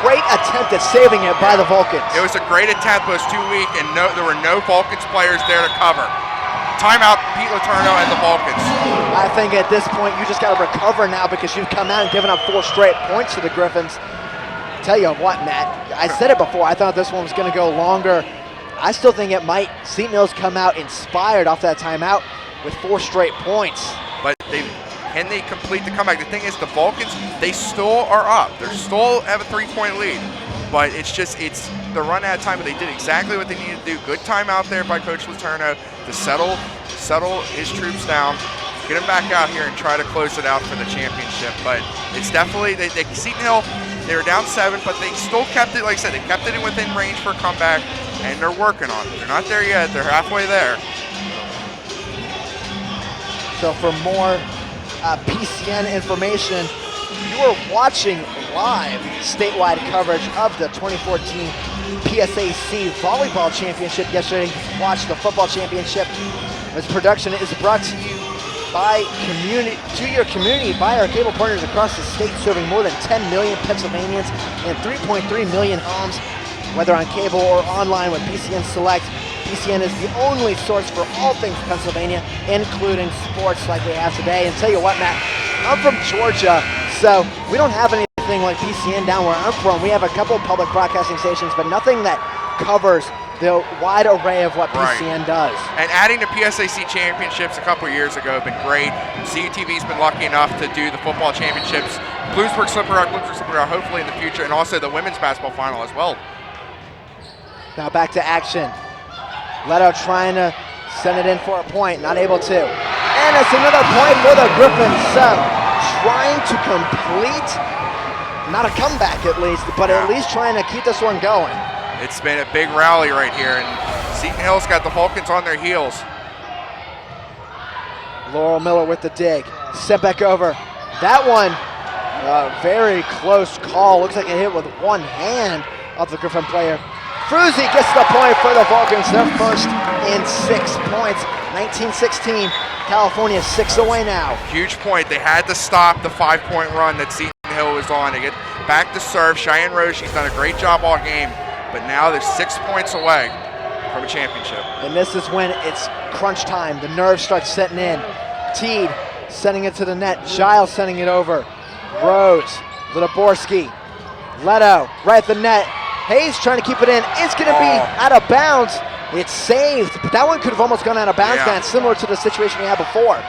great attempt at saving it by the Vulcans. It was a great attempt, but it was too weak, and there were no Vulcans players there to cover. Timeout, Pete Letourneau and the Vulcans. I think at this point you just got to recover now, because you've come out and given up 4 straight points to the Griffins. Tell you what, Matt, I said it before, I thought this one was going to go longer. I still think it might. Seton Hill's come out inspired off that timeout with 4 straight points. But can they complete the comeback? The thing is, the Vulcans, they still are up. They still have a 3-point lead. but it's the run out time, but they did exactly what they needed to do. Good time out there by Coach Letourneau to settle his troops down, get them back out here and try to close it out for the championship. But it's definitely, Seton Hill, they were down 7, but they still kept it, like I said, they kept it within range for a comeback, and they're working on it. They're not there yet, they're halfway there. So for more PCN information, you are watching live statewide coverage of the 2014 PSAC Volleyball Championship. Yesterday, you watched the Football Championship. This production is brought to you by your community by our cable partners across the state, serving more than 10 million Pennsylvanians and 3.3 million homes, whether on cable or online with PCN Select. PCN is the only source for all things Pennsylvania, including sports like we have today. And tell you what, Matt, I'm from Georgia, so we don't have anything like PCN down where I'm from. We have a couple of public broadcasting stations, but nothing that covers the wide array of what PCN does. And adding the PSAC championships a couple of years ago have been great. CUTV's been lucky enough to do the football championships, Bloomsburg Slippery Rock, hopefully in the future, and also the women's basketball final as well. Now back to action. Leto trying to send it in for a point, not able to. And it's another point for the Griffins. So trying to complete, not a comeback at least, but at least trying to keep this one going. It's been a big rally right here, and Seton Hill's got the Vulcans on their heels. Laurel Miller with the dig. Sent back over. That one, very close call. Looks like it hit with one hand of the Griffin player. Fruzy gets the point for the Vulcans. Their first in 6 points. 19-16. California 6 away now. Huge point. They had to stop the 5-point run that Seton Hill was on. They get back to serve. Cheyenne Rose, she's done a great job all game. But now they're 6 points away from a championship. And this is when it's crunch time. The nerves start setting in. Teed sending it to the net. Giles sending it over. Rose, Litoborski, Leto right at the net. Hayes trying to keep it in. It's going to be out of bounds. It's saved, but that one could have almost gone out of bounds, man, similar to the situation we had before.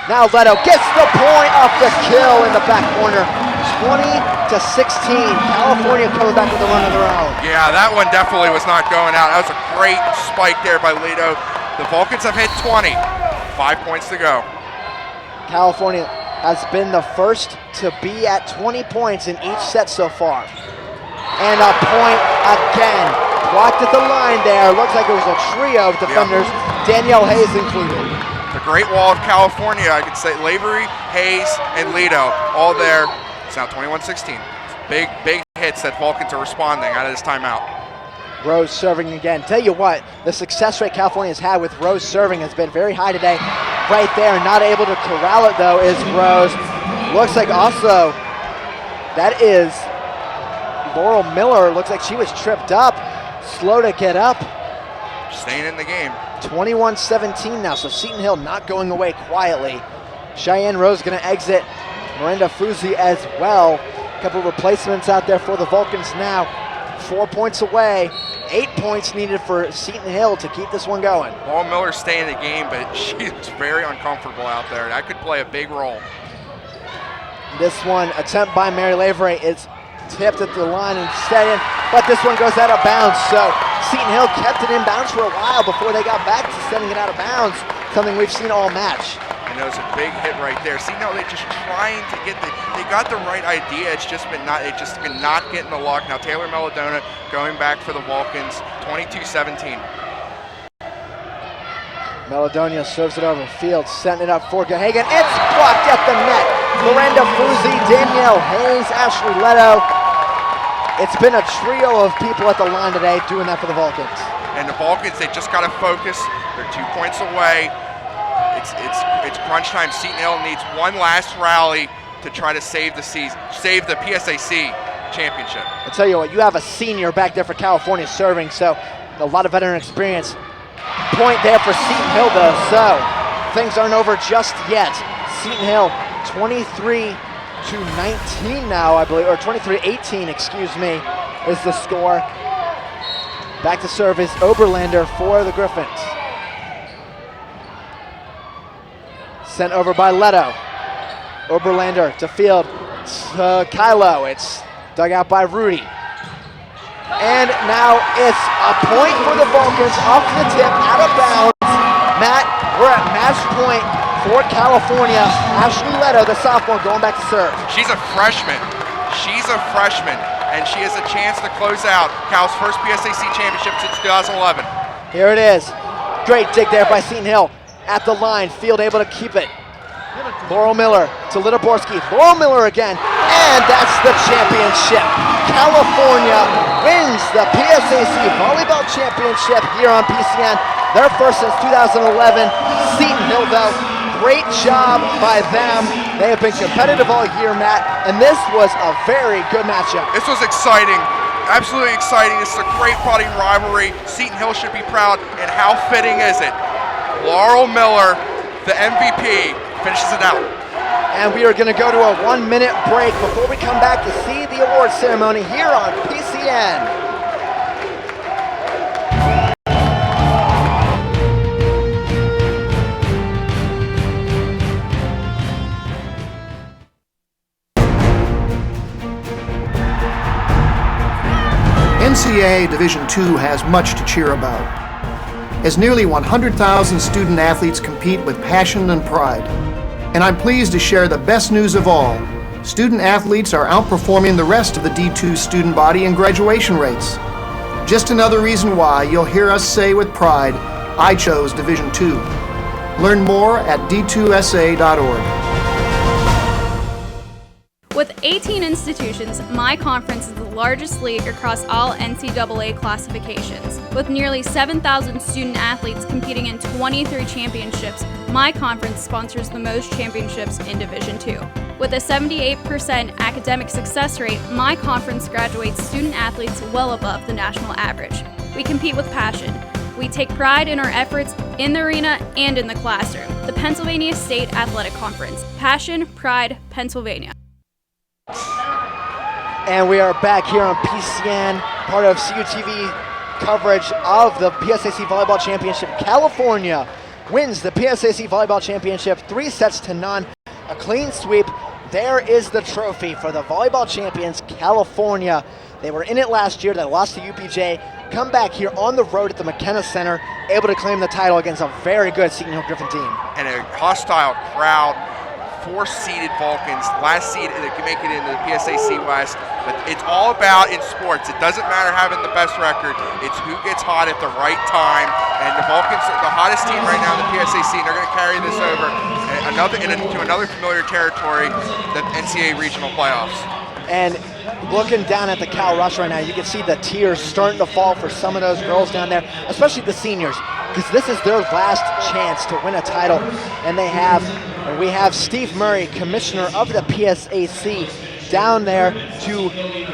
Now Leto gets the point off the kill in the back corner. 20-16. California coming back with a run of their own. Yeah, that one definitely was not going out. That was a great spike there by Leto. The Vulcans have hit 20. 5 points to go. California has been the first to be at 20 points in each set so far. And a point again. Blocked at the line there. Looks like it was a trio of defenders, Danielle Hayes included. The Great Wall of California, I could say. Lavery, Hayes, and Leto all there. It's now 21-16. Big hits that Vulcans are responding out of this timeout. Rose serving again. Tell you what, the success rate California has had with Rose serving has been very high today. Right there, not able to corral it though is Rose. Looks like also that is Laurel Miller. Looks like she was tripped up, slow to get up. Staying in the game. 21-17 now, so Seton Hill not going away quietly. Cheyenne Rose going to exit. Miranda Fuzi as well. A couple of replacements out there for the Vulcans now. 4 points away. 8 points needed for Seton Hill to keep this one going. Laurel Miller staying in the game, but she's very uncomfortable out there. That could play a big role. This one, attempt by Mary Lavery, is tipped at the line and set in, but this one goes out of bounds. So Seton Hill kept it in bounds for a while before they got back to sending it out of bounds, something we've seen all match. And that was a big hit right there. Seton Hill, they're just trying to get they got the right idea. It's just been not getting the luck. Now Taylor Melodona going back for the Vulcans, 22-17. Meladonia serves it over field, setting it up for Gahagan. It's blocked at the net. Miranda Fuzi, Danielle Hayes, Ashley Leto. It's been a trio of people at the line today doing that for the Vulcans. And the Vulcans, they just got to focus. They're 2 points away. It's crunch time. Seton Hill needs one last rally to try to save the season, save the PSAC championship. I tell you what, you have a senior back there for California serving, so a lot of veteran experience. Point there for Seton Hill though, so things aren't over just yet. Seton Hill 23-19 now, I believe, or 23-18, excuse me, is the score. Back to serve is Oberlander for the Griffins. Sent over by Leto. Oberlander to field to Kylo. It's dug out by Rudy. And now it's a point for the Vulcans off the tip, out of bounds. Matt, we're at match point for California. Ashley Leto, the sophomore, going back to serve. She's a freshman. And she has a chance to close out Cal's first PSAC championship since 2011. Here it is. Great dig there by Seton Hill. At the line, Field able to keep it. Laurel Miller to Litoborski. Laurel Miller again, and that's the championship. California wins the PSAC Volleyball Championship here on PCN. Their first since 2011. Seton Hill, though, great job by them. They have been competitive all year, Matt, and this was a very good matchup. This was exciting. Absolutely exciting. This is a great quality rivalry. Seton Hill should be proud, and how fitting is it? Laurel Miller, the MVP, finishes it out. And we are going to go to a 1-minute break before we come back to see the award ceremony here on PCN. NCAA Division II has much to cheer about, as nearly 100,000 student athletes compete with passion and pride. And I'm pleased to share the best news of all. Student athletes are outperforming the rest of the D2 student body in graduation rates. Just another reason why you'll hear us say with pride, I chose Division II. Learn more at d2sa.org. With 18 institutions, my conference is the largest league across all NCAA classifications. With nearly 7,000 student athletes competing in 23 championships, my conference sponsors the most championships in Division II. With a 78% academic success rate, my conference graduates student athletes well above the national average. We compete with passion. We take pride in our efforts in the arena and in the classroom. The Pennsylvania State Athletic Conference. Passion, pride, Pennsylvania. And we are back here on PCN, part of CUTV coverage of the PSAC Volleyball Championship. California wins the PSAC Volleyball Championship 3-0. A clean sweep. There is the trophy for the volleyball champions, California. They were in it last year. They lost to UPJ. Come back here on the road at the McKenna Center, able to claim the title against a very good Seton Hill Griffin team. And a hostile crowd. 4-seeded Vulcans, last seed that can make it into the PSAC West. But it's all about in sports. It doesn't matter having the best record. It's who gets hot at the right time. And the Vulcans are the hottest team right now in the PSAC, and they're going to carry this over to another familiar territory, the NCAA regional playoffs. And looking down at the Cal Rush right now, you can see the tears starting to fall for some of those girls down there, especially the seniors, because this is their last chance to win a title. And we have Steve Murray, commissioner of the PSAC, down there to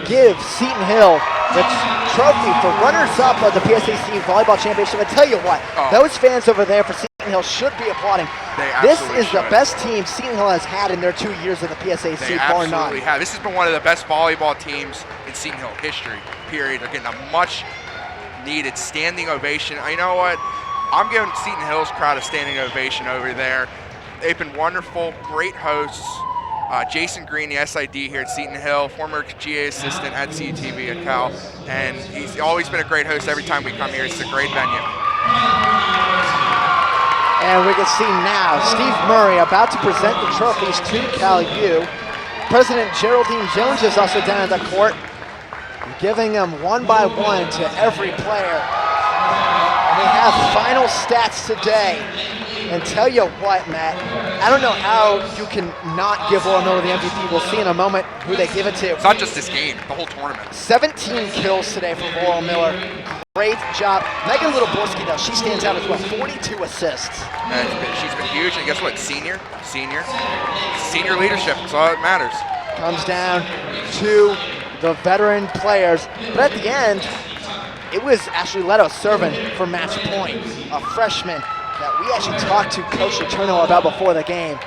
give Seton Hill the trophy for runners-up of the PSAC Volleyball Championship. I tell you what, those fans over there for Seton Seton Hill should be applauding. This is the best team Seton Hill has had in their 2 years of the PSAC, bar none. Absolutely have. This has been one of the best volleyball teams in Seton Hill history, period. They're getting a much needed standing ovation. You know what? I'm giving Seton Hill's crowd a standing ovation over there. They've been wonderful, great hosts. Jason Green, the SID here at Seton Hill, former GA assistant at CUTV at Cal, and he's always been a great host every time we come here. It's a great venue. And we can see now Steve Murray about to present the trophies to Cal U. President Geraldine Jones is also down at the court, giving them one by one to every player. And we have final stats today. And tell you what, Matt, I don't know how you can not give Laura Miller the MVP. We'll see in a moment who they give it to. It's not just this game, the whole tournament. 17 kills today for Laura Miller. Great job. Megan Litoborski, though, she stands out as well. 42 assists. She's been huge, and guess what? Senior leadership. That's all that matters. Comes down to the veteran players. But at the end, it was Ashley Leto serving for match point, a freshman that we actually talked to Coach Eterno about before the game.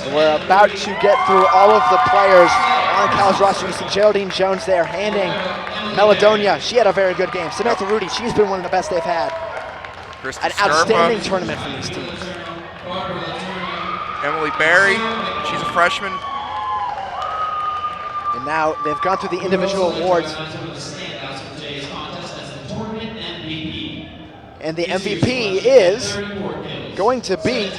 We're about to get through all of the players on Cal's roster. You see Geraldine Jones there handing Meladonia. She had a very good game. Samantha Rudy, she's been one of the best they've had. An outstanding tournament from these teams. Emily Berry, she's a freshman. And now they've gone through the individual awards. And the MVP is going to be,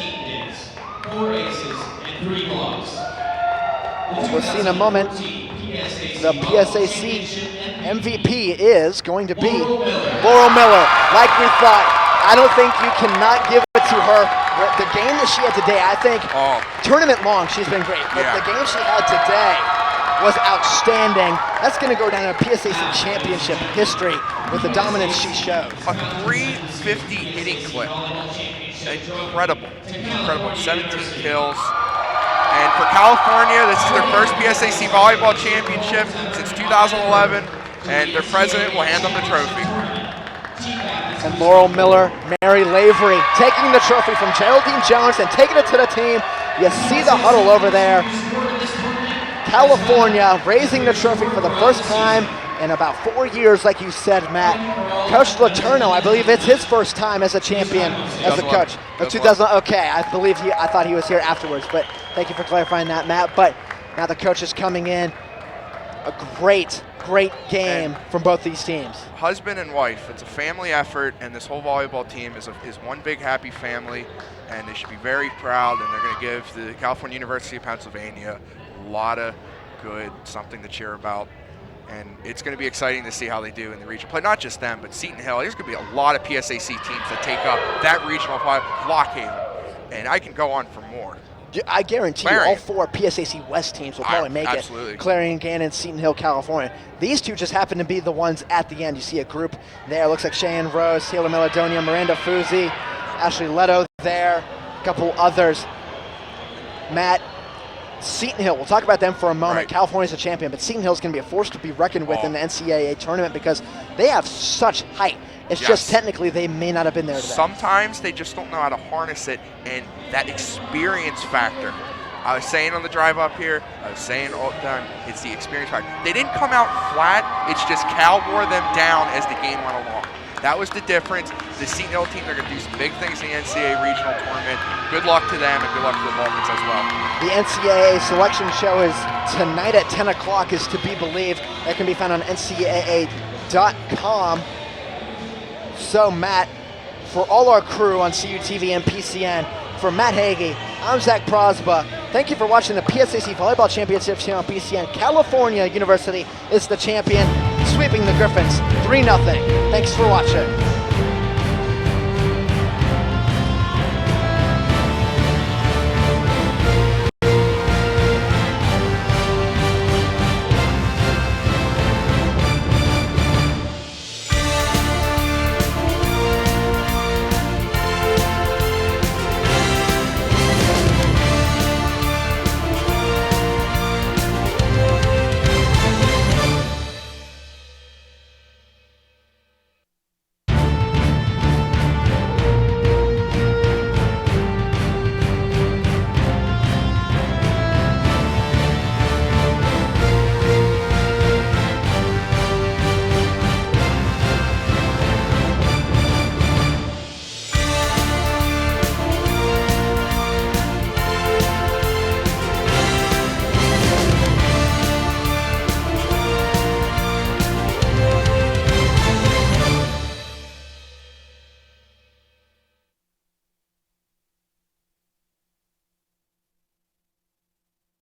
we'll see in a moment, the PSAC MVP is going to be Laurel Miller. Like we thought, I don't think you cannot give it to her. The game that she had today, I think, tournament long, she's been great. But the game she had today was outstanding. That's going to go down in PSAC championship history with the dominance she showed. A 350 hitting clip. Incredible. 17 kills. And for California, this is their first PSAC volleyball championship since 2011, and their president will hand them the trophy. And Laurel Miller, Mary Lavery, taking the trophy from Geraldine Jones and taking it to the team. You see the huddle over there. California raising the trophy for the first time in about 4 years, like you said, Matt. Coach Letourneau, I believe it's his first time as a champion, as a coach. 2000. Okay, I thought he was here afterwards, but thank you for clarifying that, Matt. But now the coach is coming in. A great game from both these teams. Husband and wife, it's a family effort, and this whole volleyball team is one big happy family, and they should be very proud, and they're going to give the California University of Pennsylvania a lot of good, something to cheer about. And it's going to be exciting to see how they do in the region play. Not just them, but Seton Hill. There's going to be a lot of PSAC teams that take up that regional play. Lockhaven, and I can go on for more. I guarantee you all 4 PSAC West teams will probably make it. Clarion, Gannon, Seton Hill, California. These 2 just happen to be the ones at the end. You see a group there. Looks like Cheyenne Rose, Taylor Meladonia, Miranda Fuzzi, Ashley Leto there, a couple others. Matt, Seton Hill, we'll talk about them for a moment. Right. California's a champion, but Seton Hill's going to be a force to be reckoned with in the NCAA tournament because they have such height. It's just technically they may not have been there today. Sometimes they just don't know how to harness it, and that experience factor. I was saying on the drive up here, I was saying all the time, it's the experience factor. They didn't come out flat, it's just Cal wore them down as the game went along. That was the difference. The Seton Hill team, they're going to do some big things in the NCAA regional tournament. Good luck to them, and good luck to the Balkans as well. The NCAA selection show is tonight at 10 o'clock, is to be believed. That can be found on ncaa.com. So, Matt, for all our crew on CUTV and PCN, for Matt Hagee, I'm Zach Prosba. Thank you for watching the PSAC Volleyball Championships here on PCN. California University is the champion, sweeping the Griffins 3-0. Thanks for watching.